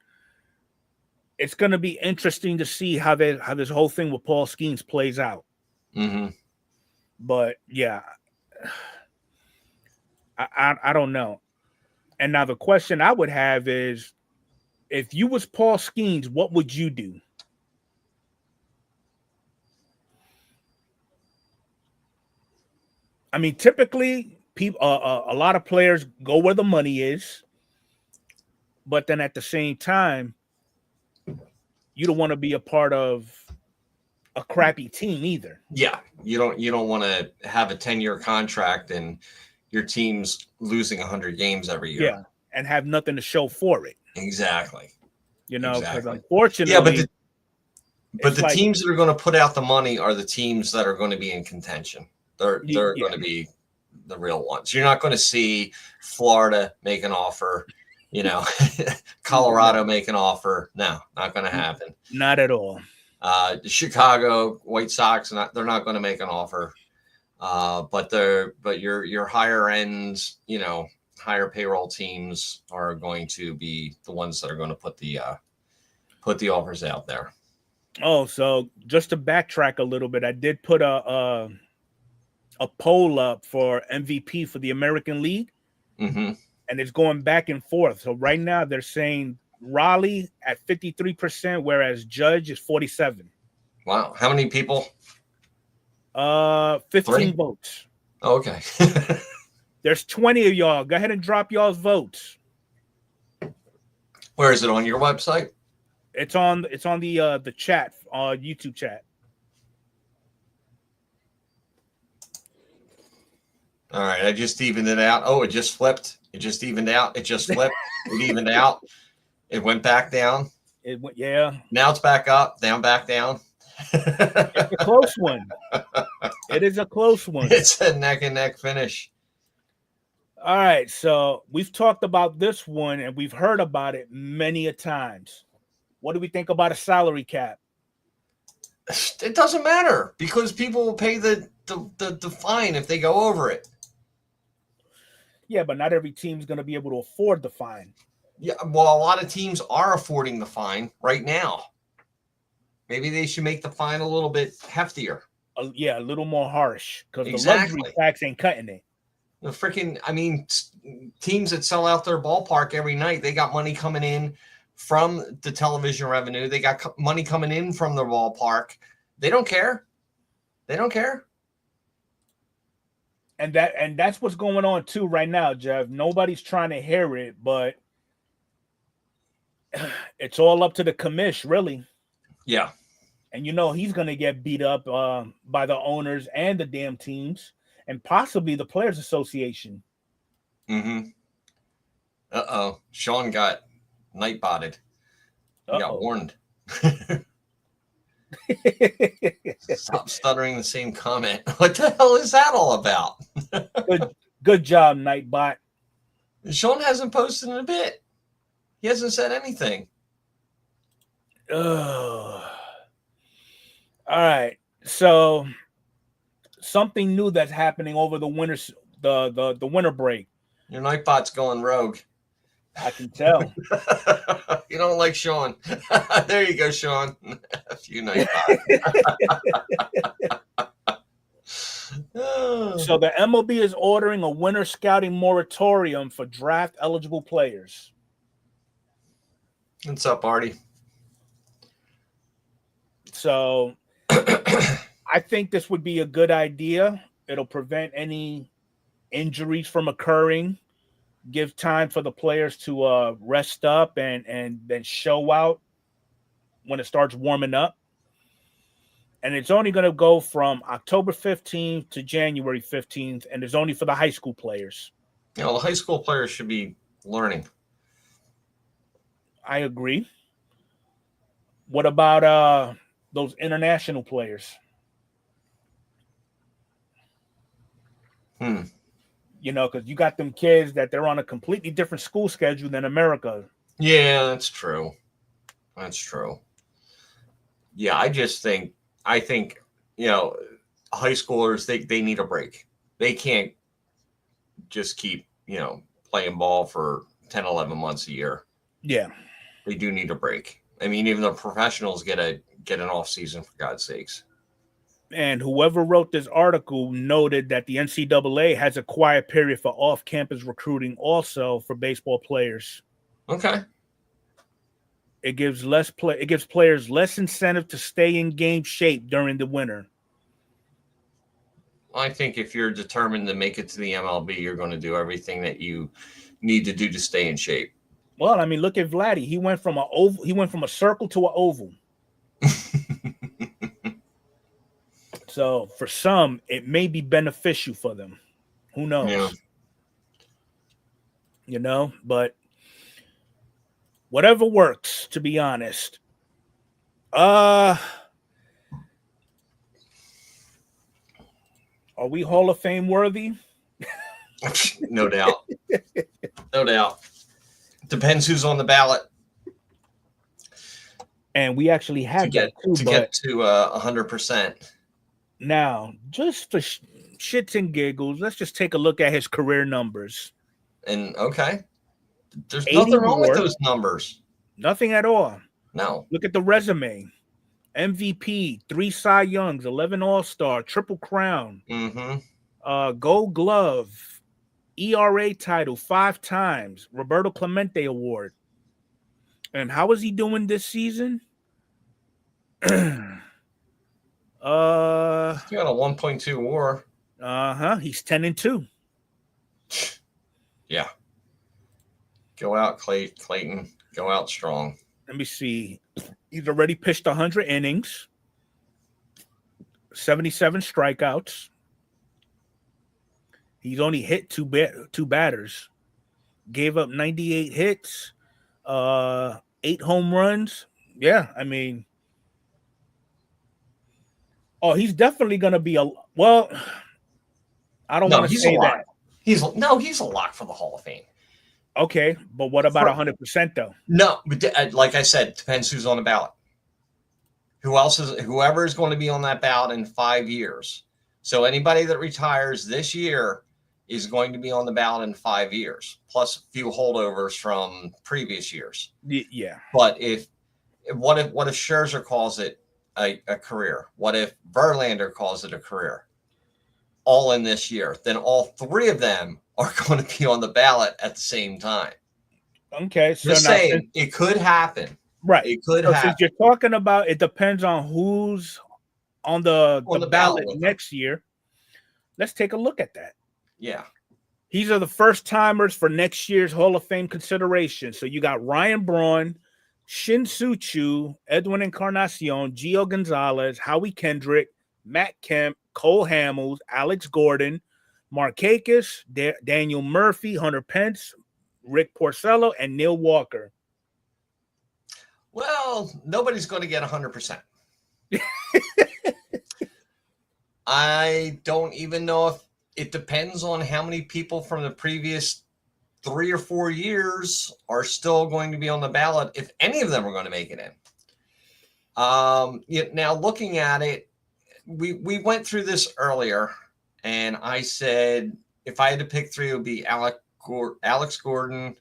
it's going to be interesting to see how this whole thing with Paul Skeens plays out. Mm-hmm. But yeah, I don't know. And now the question I would have is, if you was Paul Skeens, what would you do? I mean, typically, people, a lot of players go where the money is. But then at the same time, you don't want to be a part of a crappy team either. Yeah, you don't want to have a 10-year contract and your team's losing 100 games every year. Yeah, and have nothing to show for it. Exactly. Because exactly. Unfortunately, but the teams that are going to put out the money are the teams that are going to be in contention. They're going to be the real ones. You're not going to see Florida make an offer, Colorado make an offer. No, not going to happen. Not at all. The Chicago White Sox, they're not going to make an offer. But your higher ends, higher payroll teams are going to be the ones that are going to put the offers out there. Oh, so just to backtrack a little bit, I did put a poll up for MVP for the American League, and it's going back and forth. So right now they're saying Raleigh at 53%, whereas Judge is 47%. Wow, how many people? 15 3 votes. Oh, okay. There's 20 of y'all. Go ahead and drop y'all's votes. Where is it, on your website? It's on the chat, YouTube chat. All right, I just evened it out. Oh, it just flipped. It just evened out. It just flipped. It evened out. It went back down. It went, yeah. Now it's back up, back down. It's a close one. It is a close one. It's a neck and neck finish. All right, so we've talked about this one and we've heard about it many a times. What do we think about a salary cap? It doesn't matter because people will pay the fine if they go over it. Yeah, but not every team's going to be able to afford the fine. Yeah, well, a lot of teams are affording the fine right now. Maybe they should make the fine a little bit heftier. A little more harsh because the luxury tax ain't cutting it. The freaking, teams that sell out their ballpark every night, they got money coming in from the television revenue. They got money coming in from the ballpark. They don't care. They don't care. And that's what's going on too right now, Jeff. Nobody's trying to hear it, but it's all up to the commish, really. Yeah. And he's going to get beat up by the owners and the damn teams and possibly the Players Association. Mm-hmm. Uh-oh. Sean got night-botted. He got warned. Stop stuttering the same comment. What the hell is that all about? Good job, Nightbot. Sean hasn't posted in a bit. He hasn't said anything. All right. So something new that's happening over the winter the winter break. Your Nightbot's going rogue. I can tell. You don't like Sean. There you go, Sean. You Nightbot. So the MLB is ordering a winter scouting moratorium for draft eligible players. What's up, Artie? So I think this would be a good idea. It'll prevent any injuries from occurring, give time for the players to rest up and then show out when it starts warming up. And it's only going to go from October 15th to January 15th, and it's only for the high school players. The high school players should be learning. I agree. What about those international players? Because you got them kids that they're on a completely different school schedule than America. Yeah, that's true. That's true. Yeah, I think, high schoolers, they need a break. They can't just keep, playing ball for 10, 11 months a year. Yeah. They do need a break. Even the professionals get an off season, for God's sakes. And whoever wrote this article noted that the NCAA has a quiet period for off-campus recruiting also for baseball players. Okay. It gives players less incentive to stay in game shape during the winter. I think if you're determined to make it to the MLB, you're going to do everything that you need to do to stay in shape. Well, I mean, look at Vladdy. He went from a circle to an oval. So for some, it may be beneficial for them. Who knows? Yeah. You know, but whatever works, to be honest. Are we Hall of Fame worthy? No doubt. No doubt. Depends who's on the ballot. And we actually have get to 100%. Now, just for shits and giggles, let's just take a look at his career numbers. And okay, there's nothing wrong with those numbers. Nothing at all. No. Look at the resume. MVP, 3 Cy Youngs, 11 All-Star, Triple Crown, Gold Glove, ERA title 5 times, Roberto Clemente Award. And how is he doing this season? He got a 1.2 WAR. He's 10-2. Yeah. Go out, Clayton. Go out strong. Let me see. He's already pitched 100 innings, 77 strikeouts. He's only hit two batters. Gave up 98 hits, 8 home runs. Yeah, I mean, he's definitely going to be I don't want to say that. He's a lock for the Hall of Fame. Okay, but what about 100% though? No, but like I said, depends who's on the ballot. Whoever is going to be on that ballot in 5 years. So anybody that retires this year is going to be on the ballot in 5 years, plus a few holdovers from previous years. Yeah. But what if Scherzer calls it a career? What if Verlander calls it a career? All in this year, then all 3 of them are going to be on the ballot at the same time. Okay, so just saying it could happen. Right, it could happen. Since you're talking about it depends on who's on the ballot next year. Let's take a look at that. Yeah, these are the first timers for next year's Hall of Fame consideration. So you got Ryan Braun, Shin Soo-Choo, Edwin Encarnacion, Gio Gonzalez, Howie Kendrick, Matt Kemp, Cole Hamels, Alex Gordon, Markakis, Daniel Murphy, Hunter Pence, Rick Porcello, and Neil Walker. Well, nobody's going to get 100%. I don't even know if it depends on how many people from the previous 3 or 4 years are still going to be on the ballot, if any of them are going to make it in. Now, looking at it, we went through this earlier, and I said if I had to pick 3, it would be Alex Gordon,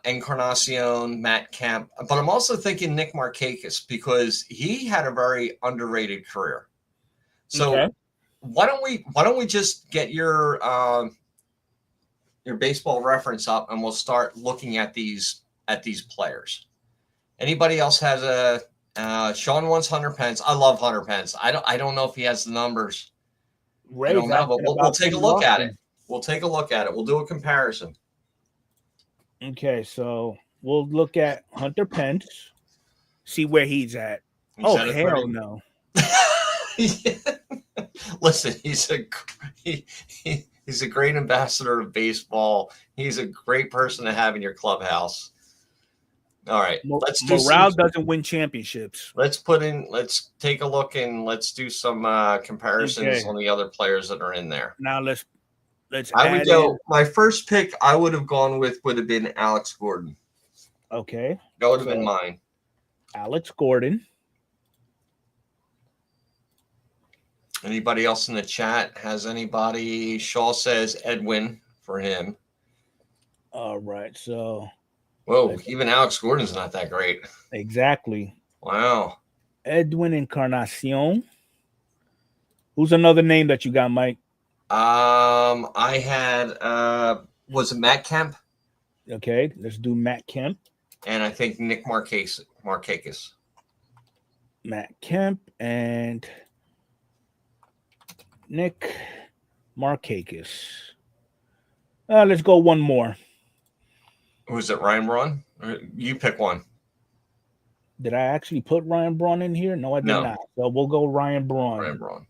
Encarnacion, Matt Kemp. But I'm also thinking Nick Markakis because he had a very underrated career. So why don't we just get your baseball reference up, and we'll start looking at these players. Anybody else has a Sean wants Hunter Pence. I love Hunter Pence. I don't know if he has the numbers. I don't know, but we'll take a look at it. We'll take a look at it. We'll do a comparison. Okay, so we'll look at Hunter Pence, see where he's at. Hell no. Listen, he's a great ambassador of baseball. He's a great person to have in your clubhouse. All right, morale doesn't win championships. Let's take a look and let's do some comparisons on the other players that are in there. Now let's. I would go. My first pick I would have gone with would have been Alex Gordon. Okay, that would have been mine. Alex Gordon. Anybody else in the chat has anybody? Shaw says Edwin for him. All right, so. Whoa, even Alex Gordon's not that great. Exactly. Wow. Edwin Encarnacion. Who's another name that you got, Mike? I had was it Matt Kemp? Okay, let's do Matt Kemp. And I think Nick Markakis. Matt Kemp and Nick Markakis. Let's go one more. Was it Ryan Braun? You pick one. Did I actually put Ryan Braun in here? No, I did not. So we'll go Ryan Braun. Ryan Braun.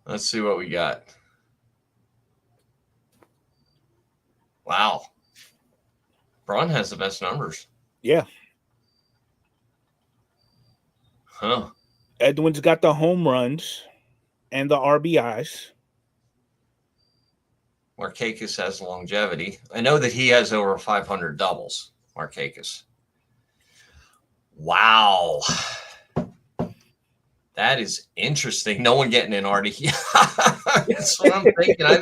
Let's see what we got. Wow. Braun has the best numbers. Yeah. Huh. Edwin's got the home runs and the RBIs. Markakis has longevity. I know that he has over 500 doubles, Markakis. Wow. That is interesting. No one getting in, Artie. That's what I'm thinking. I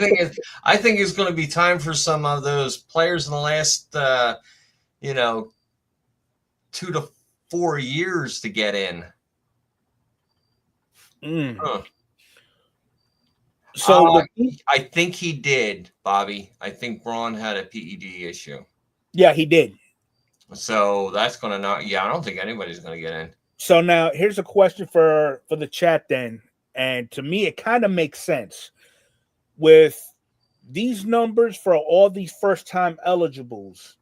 think it's going to be time for some of those players in the last, 2 to 4 years to get in. Huh. So I think he did, Bobby. I think Braun had a PED issue. Yeah, he did. So that's going to not. Yeah, I don't think anybody's going to get in. So now here's a question for the chat then. And to me, it kind of makes sense. With these numbers for all these first-time eligibles,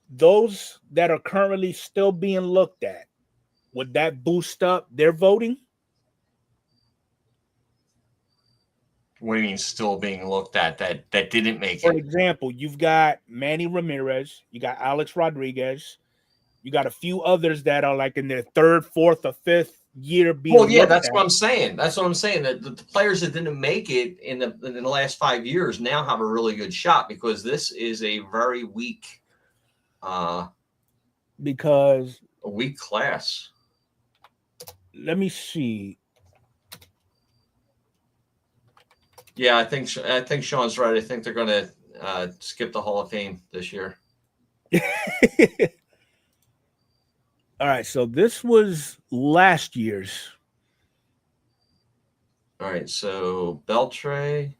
those that are currently still being looked at, would that boost up their voting? What do you mean still being looked at that didn't make it? For example, you've got Manny Ramirez, you got Alex Rodriguez, you got a few others that are like in their third, fourth, or fifth year being. Well, yeah, that's what I'm saying. That's what I'm saying. That the players that didn't make it in the last 5 years now have a really good shot because this is a very weak, because a weak class. Let me see. Yeah, I think Sean's right. I think they're going to skip the Hall of Fame this year. All right, so this was last year's. All right, so Beltre.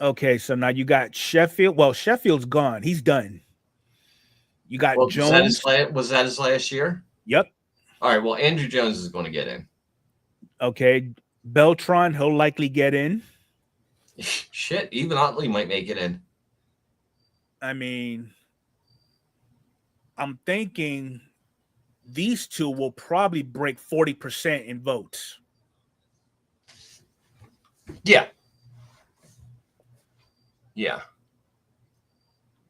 Okay, so now you got Sheffield. Well, Sheffield's gone. He's done. You got Jones. Was that his last year? Yep. All right, well, Andrew Jones is going to get in. Okay, Beltran, he'll likely get in. Shit, even Utley might make it in. I mean, I'm thinking these two will probably break 40% in votes. Yeah. Yeah.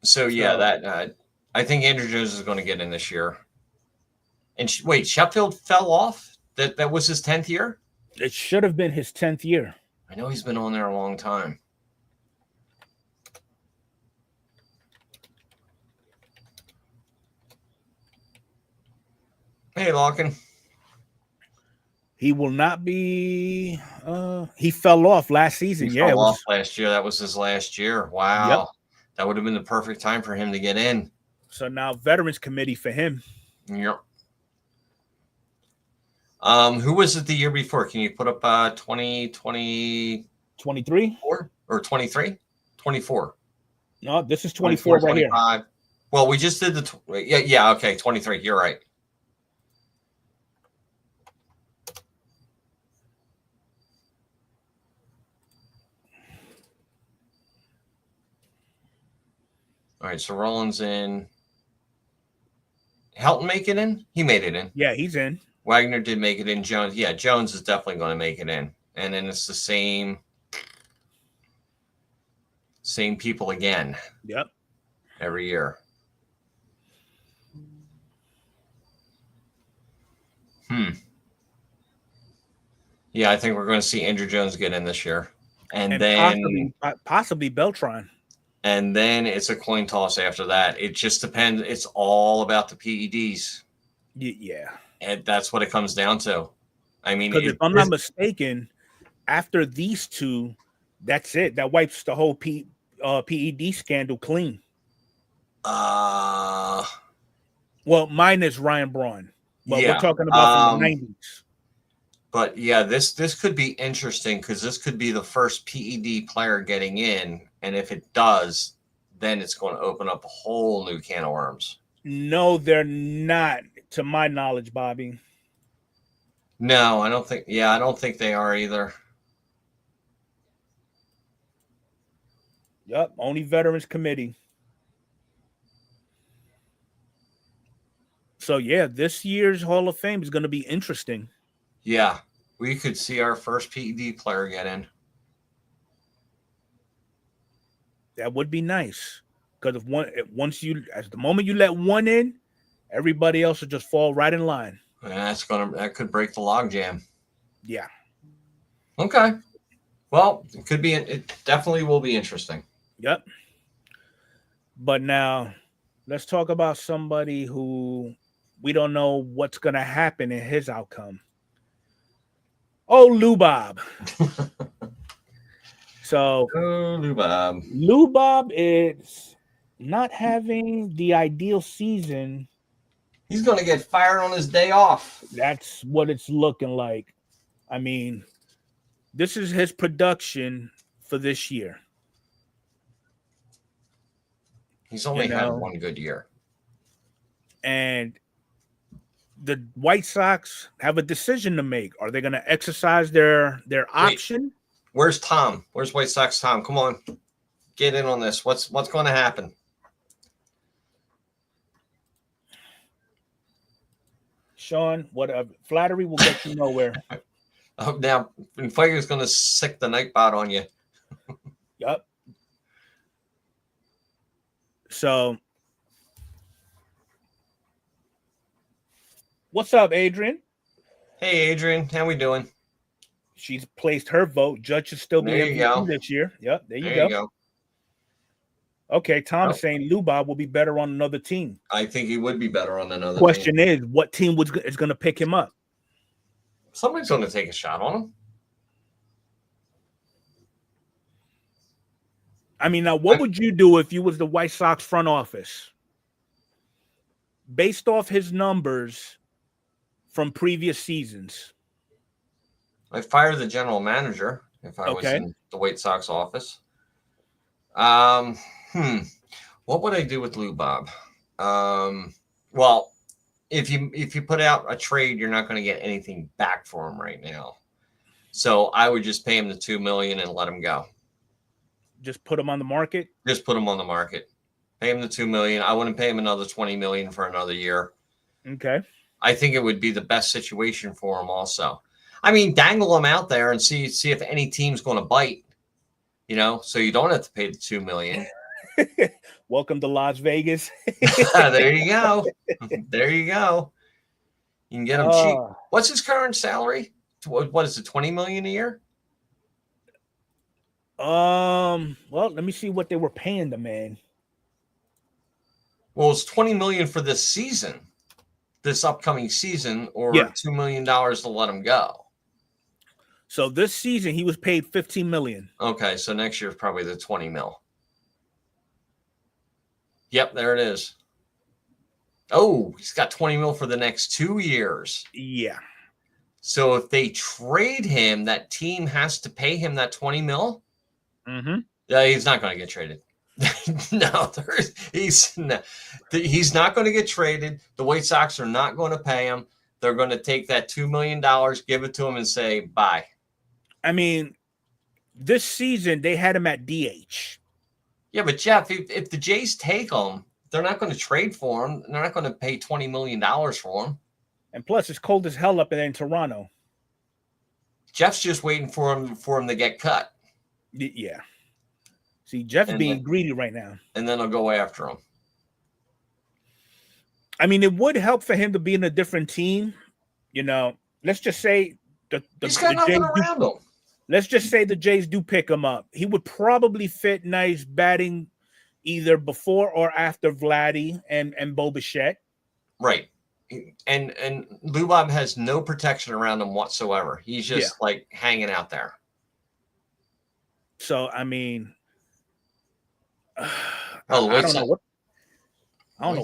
So yeah, that I think Andrew Jones is going to get in this year. And wait, Sheffield fell off? That was his 10th year? It should have been his 10th year. I know he's been on there a long time. Hey, Larkin. He will not be. He fell off last season. He fell off last year. That was his last year. Wow. Yep. That would have been the perfect time for him to get in. So now Veterans Committee for him. Yep. Who was it the year before? Can you put up 23 or 23? 24. No, this is 24 right 25. Here. Well, we just did the yeah, okay, 23. You're right. All right, so Rollins in. Helton make it in? He made it in. Yeah, he's in. Wagner did make it in. Jones, yeah, Jones is definitely going to make it in. And then it's the same people again. Yep. Every year. Yeah, I think we're going to see Andrew Jones get in this year. And then possibly Beltran. And then it's a coin toss after that. It just depends. It's all about the PEDs. Yeah. And that's what it comes down to. I mean, if I'm not mistaken, after these two, that's it. That wipes the whole PED scandal clean. Well, minus Ryan Braun. But we're talking about from the 90s. But yeah, this could be interesting because this could be the first PED player getting in. And if it does, then it's going to open up a whole new can of worms. No, they're not, to my knowledge, Bobby. No, I don't think. Yeah, I don't think they are either. Yep, only Veterans Committee. So yeah, this year's Hall of Fame is going to be interesting. Yeah, we could see our first PED player get in. That would be nice, because if the moment you let one in, everybody else will just fall right in line. And that could break the logjam. Yeah. Okay. Well, it definitely will be interesting. Yep. But now, let's talk about somebody who we don't know what's going to happen in his outcome. Oh, Lou Bob. So, Lou Bob. Lou Bob is not having the ideal season. He's going to get fired on his day off. That's what it's looking like. I mean, this is his production for this year. He's only had one good year. And the White Sox have a decision to make. Are they going to exercise their option? Where's Tom? Where's White Sox Tom? Come on. Get in on this. What's going to happen? Sean, flattery will get you nowhere. Oh, now Flager's going to sick the nightbot on you. Yep. So, what's up, Adrian? Hey, Adrian. How we doing? She's placed her vote. Judge should still be MVP this year. Yep, there you go. Okay, Tom's saying Lou Bob will be better on another team. I think he would be better on another Question is, what team is going to pick him up? Somebody's going to take a shot on him. I mean, now, what would you do if you was the White Sox front office? Based off his numbers from previous seasons. I'd fire the general manager if I was in the White Sox office. What would I do with Lou Bob? Well, if you put out a trade, you're not going to get anything back for him right now. So I would just pay him the $2 million and let him go. Just put him on the market? Just put him on the market. Pay him the $2 million. I wouldn't pay him another $20 million for another year. Okay. I think it would be the best situation for him also. I mean, dangle him out there and see if any team's going to bite, so you don't have to pay the $2 million. Welcome to Las Vegas. There you go. There you go. You can get him cheap. What's his current salary? What is it, $20 million a year? Well, let me see what they were paying the man. Well, it's $20 million for this season, this upcoming season, or $2 million to let him go. So this season he was paid $15 million. Okay, so next year is probably the 20 mil. Yep, there it is. Oh, he's got 20 mil for the next 2 years. Yeah. So if they trade him, that team has to pay him that 20 mil. Mm-hmm. Yeah, he's not going to get traded. No, he's not going to get traded. The White Sox are not going to pay him. They're going to take that $2 million, give it to him, and say bye. I mean, this season they had him at DH. Yeah, but Jeff, if the Jays take him, they're not going to trade for him. They're not going to pay $20 million for him. And plus, it's cold as hell up there in Toronto. Jeff's just waiting for him to get cut. Yeah. See, Jeff's being greedy right now. And then I'll go after him. I mean, it would help for him to be in a different team. Let's just say he's got nothing around him. Let's just say the Jays do pick him up. He would probably fit nice batting either before or after Vladdy and Bo Bichette. Right. And Lou Bob has no protection around him whatsoever. He's just like hanging out there. So, I mean, I don't know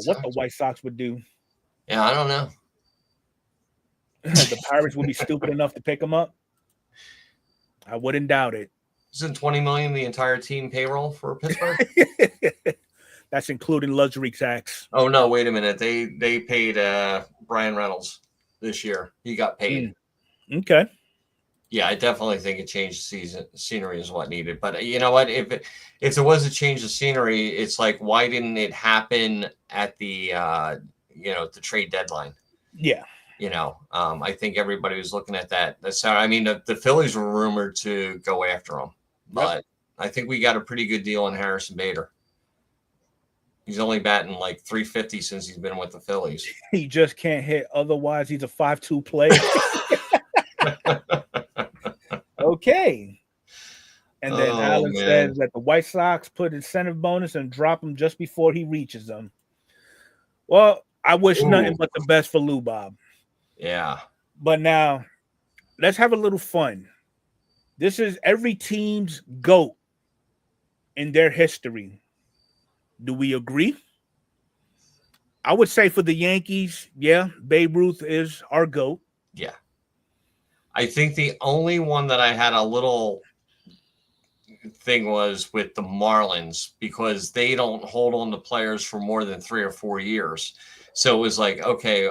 what the White Sox would do. Yeah, I don't know. The Pirates would be stupid enough to pick him up. I wouldn't doubt it. Isn't $20 million the entire team payroll for Pittsburgh? That's including luxury tax. Oh no! Wait a minute. They paid Brian Reynolds this year. He got paid. Okay. Yeah, I definitely think a change of scenery is what needed. But you know what? If there was a change of scenery, it's like, why didn't it happen at the the trade deadline? Yeah. I think everybody was looking at that. That's how. I mean, the Phillies were rumored to go after him, but I think we got a pretty good deal on Harrison Bader. He's only batting like 350 since he's been with the Phillies. He just can't hit. Otherwise, he's a 5-2 player. Okay. And then Alan says that the White Sox put incentive bonus and drop him just before he reaches them. Well, I wish nothing but the best for Lou Bob. Yeah. But now, let's have a little fun. This is every team's GOAT in their history. Do we agree? I would say for the Yankees, yeah, Babe Ruth is our GOAT. Yeah. I think the only one that I had a little thing was with the Marlins, because they don't hold on to players for more than 3 or 4 years. So it was like, okay,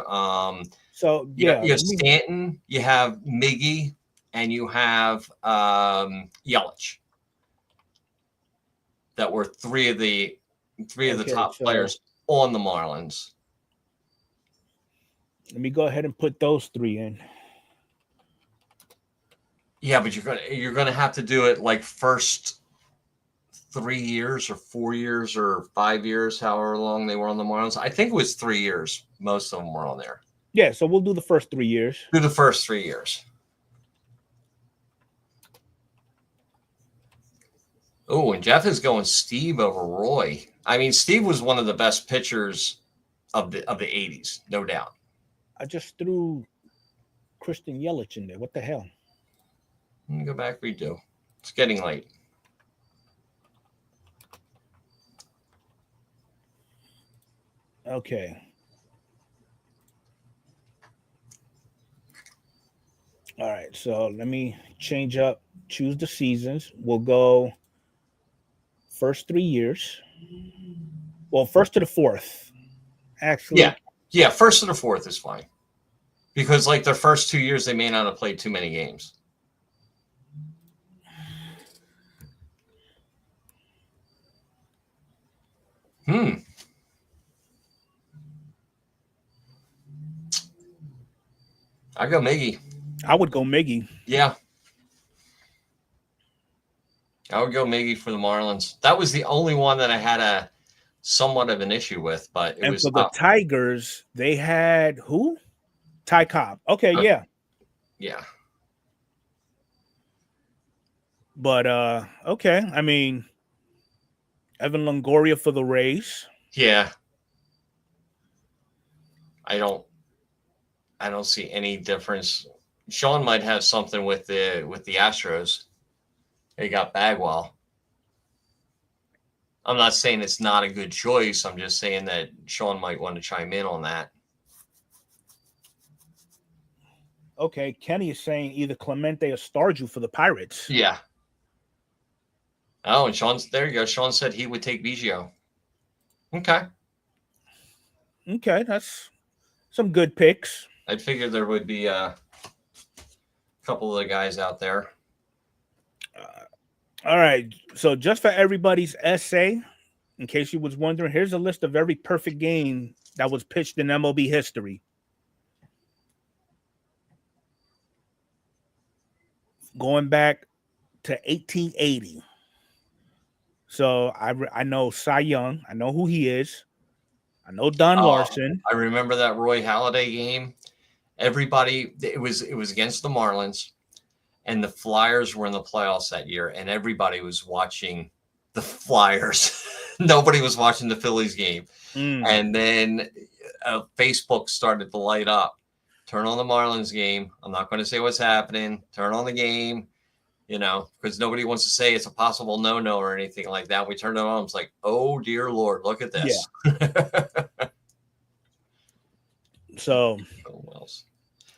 so yeah, you have Stanton, you have Miggy, and you have Yelich. That were three of the top players on the Marlins. Let me go ahead and put those 3 in. Yeah, but you're gonna have to do it like first 3 years or 4 years or 5 years, however long they were on the Marlins. I think it was 3 years. Most of them were on there. Yeah, so we'll do the first 3 years. Do the first 3 years. Oh, and Jeff is going Steve over Roy. I mean, Steve was one of the best pitchers of the 80s, no doubt. I just threw Christian Yelich in there. What the hell? Let me go back, redo. It's getting late. Okay. All right, so let me change up, choose the seasons. We'll go first 3 years. Well, first to the 4th. Actually. Yeah, first to the 4th is fine. Because like their first 2 years, they may not have played too many games. I go Miggy. I would go Miggy. Yeah. I would go Miggy for the Marlins. That was the only one that I had a somewhat of an issue with, but it was for the Tigers, they had who? Ty Cobb. Okay, yeah. Yeah. But okay. I mean, Evan Longoria for the Rays. Yeah. I don't see any difference. Sean might have something with the Astros. They got Bagwell. I'm not saying it's not a good choice. I'm just saying that Sean might want to chime in on that. Okay, Kenny is saying either Clemente or Stardew for the Pirates. Yeah. Oh, and there you go. Sean said he would take Biggio. Okay. Okay, that's some good picks. I figured there would be a couple of the guys out there. All right. So just for everybody's essay, in case you was wondering, here's a list of every perfect game that was pitched in MLB history. Going back to 1880. So I know Cy Young. I know who he is. I know Don Larson. I remember that Roy Halladay game. Everybody, it was against the Marlins, and the Flyers were in the playoffs that year, and everybody was watching the Flyers. Nobody was watching the Phillies game. And then Facebook started to light up. Turn on the Marlins game. I'm not going to say what's happening. Turn on the game, because nobody wants to say it's a possible no-no or anything like that. We turned it on. It's like, oh, dear Lord, look at this. Yeah. So,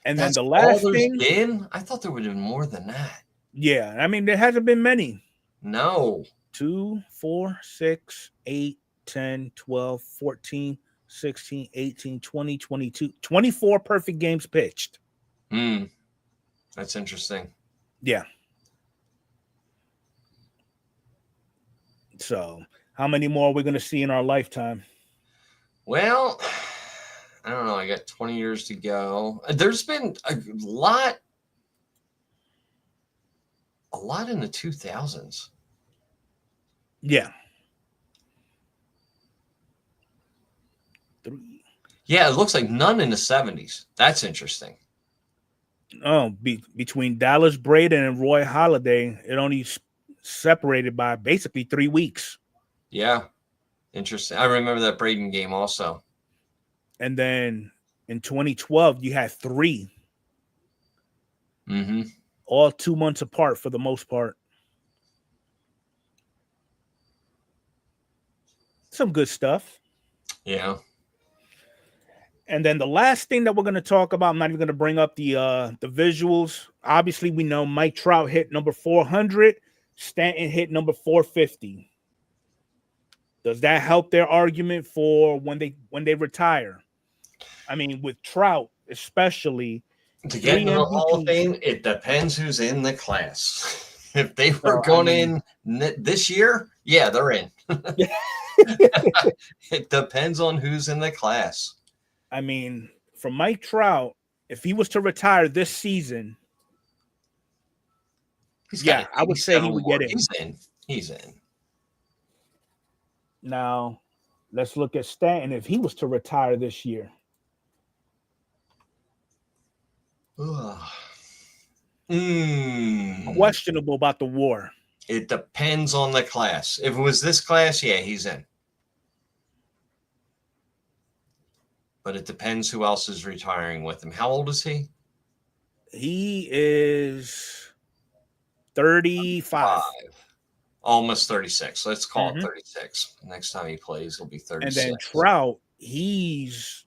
and that's then the last thing, I thought there would have been more than that. Yeah, I mean, there hasn't been many. No. 2, 4, 6, 8, 10, 12, 14, 16, 18, 20, 22, 24 perfect games pitched. That's interesting. Yeah. So, how many more are we going to see in our lifetime? Well, I don't know. I got 20 years to go. There's been a lot in the 2000s. Yeah. Yeah, it looks like none in the 70s. That's interesting. Oh, between Dallas Braden and Roy Halladay, it only separated by basically 3 weeks. Yeah, interesting. I remember that Braden game also. And then in 2012, you had 3. Mm-hmm. All 2 months apart for the most part. Some good stuff. Yeah. And then the last thing that we're going to talk about, I'm not even going to bring up the visuals. Obviously, we know Mike Trout hit number 400. Stanton hit number 450. Does that help their argument for when they retire? I mean, with Trout especially, to get into the Hall of Fame, it depends who's in the class. If they were going in this year, yeah, they're in. It depends on who's in the class. I mean, for Mike Trout, if he was to retire this season, yeah, I would say he would get in. He's in. Now, let's look at Stanton. If he was to retire this year, questionable about the WAR. It depends on the class. If it was this class, yeah, he's in. But it depends who else is retiring with him. How old is he? He is 35. Almost 36. Let's call it 36. Next time he plays, he'll be 36. And then Trout, he's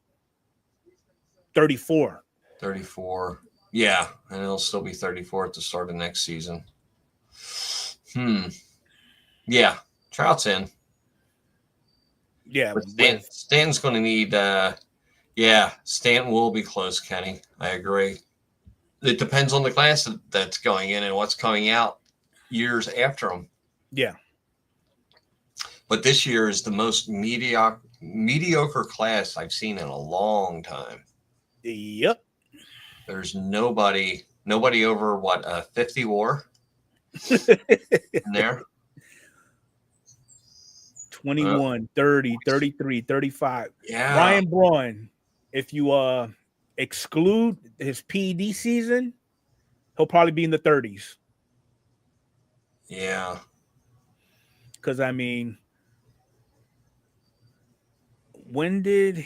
34. 34. Yeah, and he'll still be 34 at the start of next season. Yeah, Trout's in. Yeah. But Stanton's going to need Stanton will be close, Kenny. I agree. It depends on the class that's going in and what's coming out years after him. Yeah. But this year is the most mediocre class I've seen in a long time. Yep. There's nobody over what 50 WAR in there. 21, 30, 33, 35. Yeah. Ryan Braun, if you exclude his PED season, he'll probably be in the 30s. Yeah. Because, I mean, when did...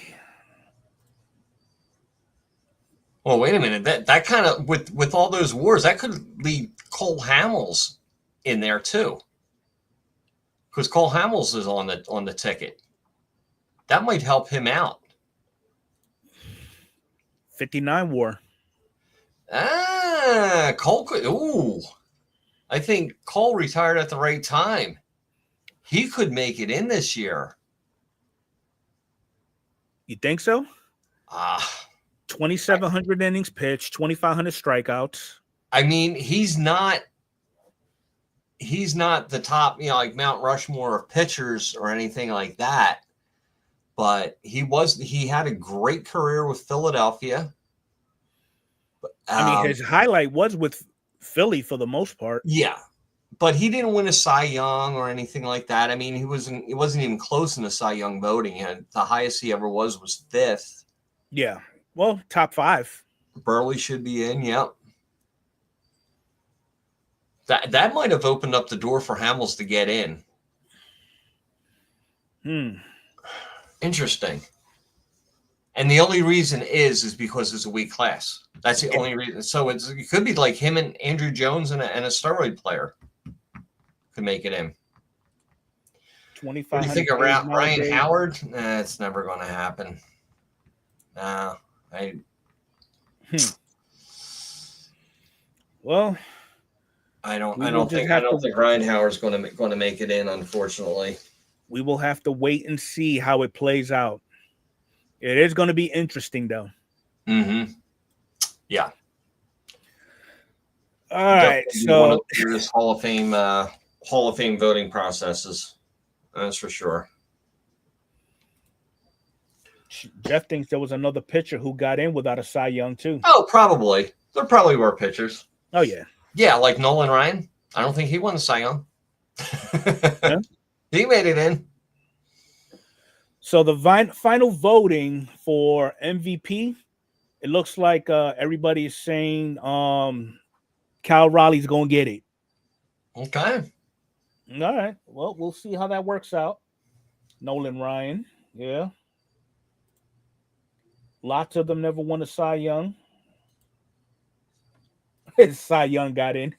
Well, wait a minute. That kind of, with all those wars, that could lead Cole Hamels in there too. Because Cole Hamels is on the ticket. That might help him out. 59 WAR. Cole could. Ooh, I think Cole retired at the right time. He could make it in this year. You think so? 2,700 innings pitched, 2,500 strikeouts. I mean, he's not the top, like Mount Rushmore of pitchers or anything like that. But he had a great career with Philadelphia. I mean, his highlight was with Philly for the most part. Yeah. But he didn't win a Cy Young or anything like that. I mean, he wasn't even close in the Cy Young voting. The highest he ever was 5th. Yeah. Well, top 5. Burley should be in. Yep. That might have opened up the door for Hamels to get in. Interesting. And the only reason is because it's a weak class. That's the only reason. So it could be like him and Andrew Jones and a steroid player could make it in. 25. What do you think of Ryan Howard? It's never going to happen. No, Well, I don't think Ryan Howard's going to make it in. Unfortunately, we will have to wait and see how it plays out. It is going to be interesting, though. Yeah. All right, One of so the weirdest Hall of Fame voting processes. That's for sure. Jeff thinks there was another pitcher who got in without a Cy Young too. Oh, probably. There probably were pitchers. Oh yeah. Yeah, like Nolan Ryan. I don't think he won the Cy Young. Yeah. He made it in. So the final voting for MVP, it looks like everybody is saying Cal Raleigh's gonna get it. Okay. All right. Well, we'll see how that works out. Nolan Ryan, yeah. Lots of them never won a Cy Young. Cy Young got in.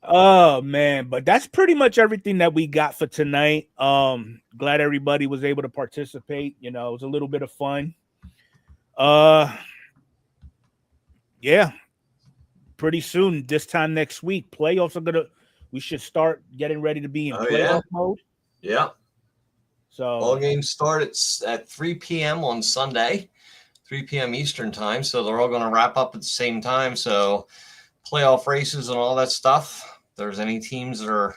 Oh man, but that's pretty much everything that we got for tonight. Glad everybody was able to participate. You know, it was a little bit of fun. Yeah. Pretty soon, this time next week, playoffs are we should start getting ready to be in playoff mode. Yeah. So all games start at 3 p.m. on Sunday, 3 p.m. Eastern time. So they're all going to wrap up at the same time. So playoff races and all that stuff. If there's any teams that are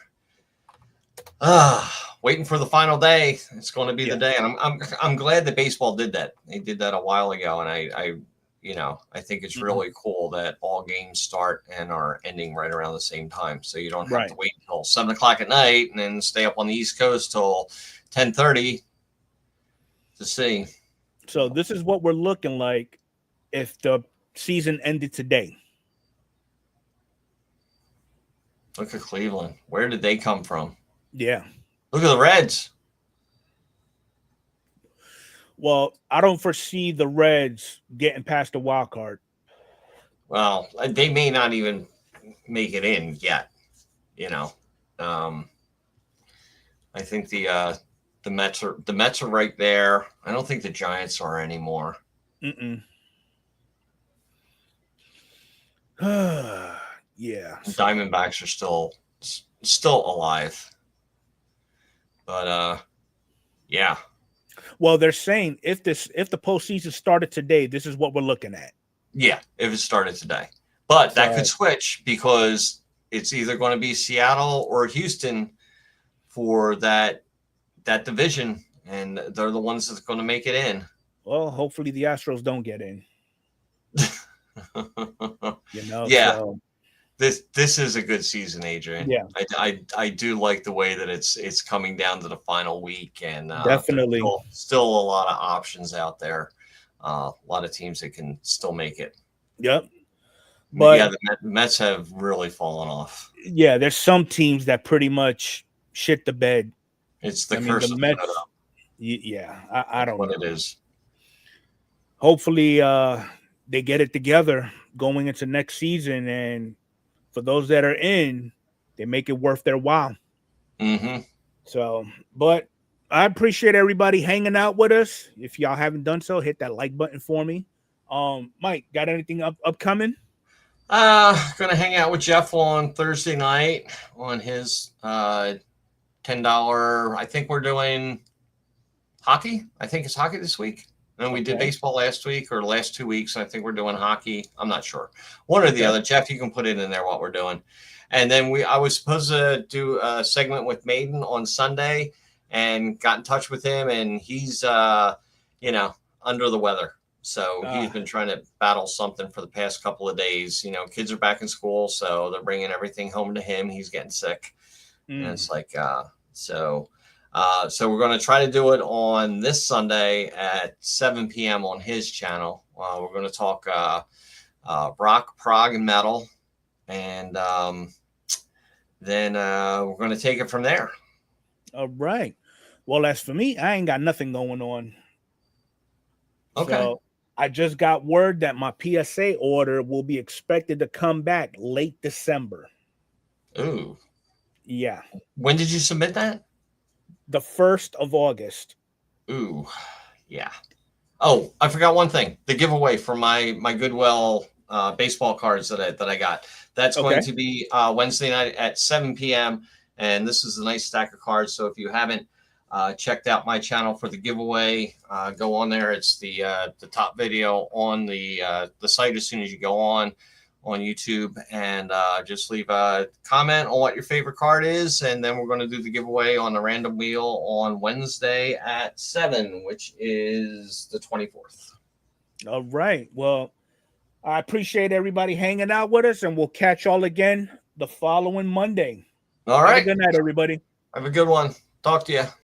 waiting for the final day, it's going to be the day. And I'm glad that baseball did that. They did that a while ago, and I think it's really cool that all games start and are ending right around the same time. So you don't have to wait until 7 o'clock at night and then stay up on the East Coast till 10:30 to see. So this is what we're looking like if the season ended today. Look at Cleveland. Where did they come from? Yeah. Look at the Reds. Well, I don't foresee the Reds getting past the wild card. Well, they may not even make it in yet. I think the Mets are right there. I don't think the Giants are anymore. Yeah. Diamondbacks are still alive. But yeah. Well, they're saying if the postseason started today, this is what we're looking at. Yeah, if it started today. But that could switch because it's either going to be Seattle or Houston for that division, and they're the ones that's going to make it in. Well, hopefully the Astros don't get in. Yeah. So. This is a good season, Adrian. Yeah, I do like the way that it's coming down to the final week, and definitely still a lot of options out there. A lot of teams that can still make it. Yep. But yeah, the Mets have really fallen off. Yeah, there's some teams that pretty much shit the bed. It's the curse of the Mets. Yeah, I don't know what it is. Hopefully, they get it together going into next season, and for those that are in, they make it worth their while. So, but I appreciate everybody hanging out with us. If y'all haven't done so, hit that like button for me. Mike, got anything upcoming? Gonna hang out with Jeff on Thursday night on his $10. I think we're doing hockey. I think it's hockey this week. And we did baseball last week or last 2 weeks. I think we're doing hockey. I'm not sure. One or the other. Jeff, you can put it in there what we're doing. And then I was supposed to do a segment with Maiden on Sunday and got in touch with him, and he's under the weather. So he's been trying to battle something for the past couple of days. Kids are back in school, so they're bringing everything home to him. He's getting sick. And it's like so we're going to try to do it on this Sunday at 7 p.m. on his channel. We're going to talk rock, prog, and metal. And then we're going to take it from there. All right. Well, as for me, I ain't got nothing going on. Okay. So I just got word that my PSA order will be expected to come back late December. Ooh. Yeah. When did you submit that? The 1st of August. Ooh, yeah. Oh, I forgot one thing. The giveaway for my Goodwill baseball cards that I got. That's going to be Wednesday night at 7 p.m. And this is a nice stack of cards. So if you haven't checked out my channel for the giveaway, go on there. It's the top video on the site as soon as you go on YouTube, and just leave a comment on what your favorite card is, and then we're going to do the giveaway on the random wheel on Wednesday at 7, which is the 24th. All right. Well, I appreciate everybody hanging out with us, and we'll catch y'all again the following Monday. All right. Have a good night, everybody. Have a good one. Talk to you.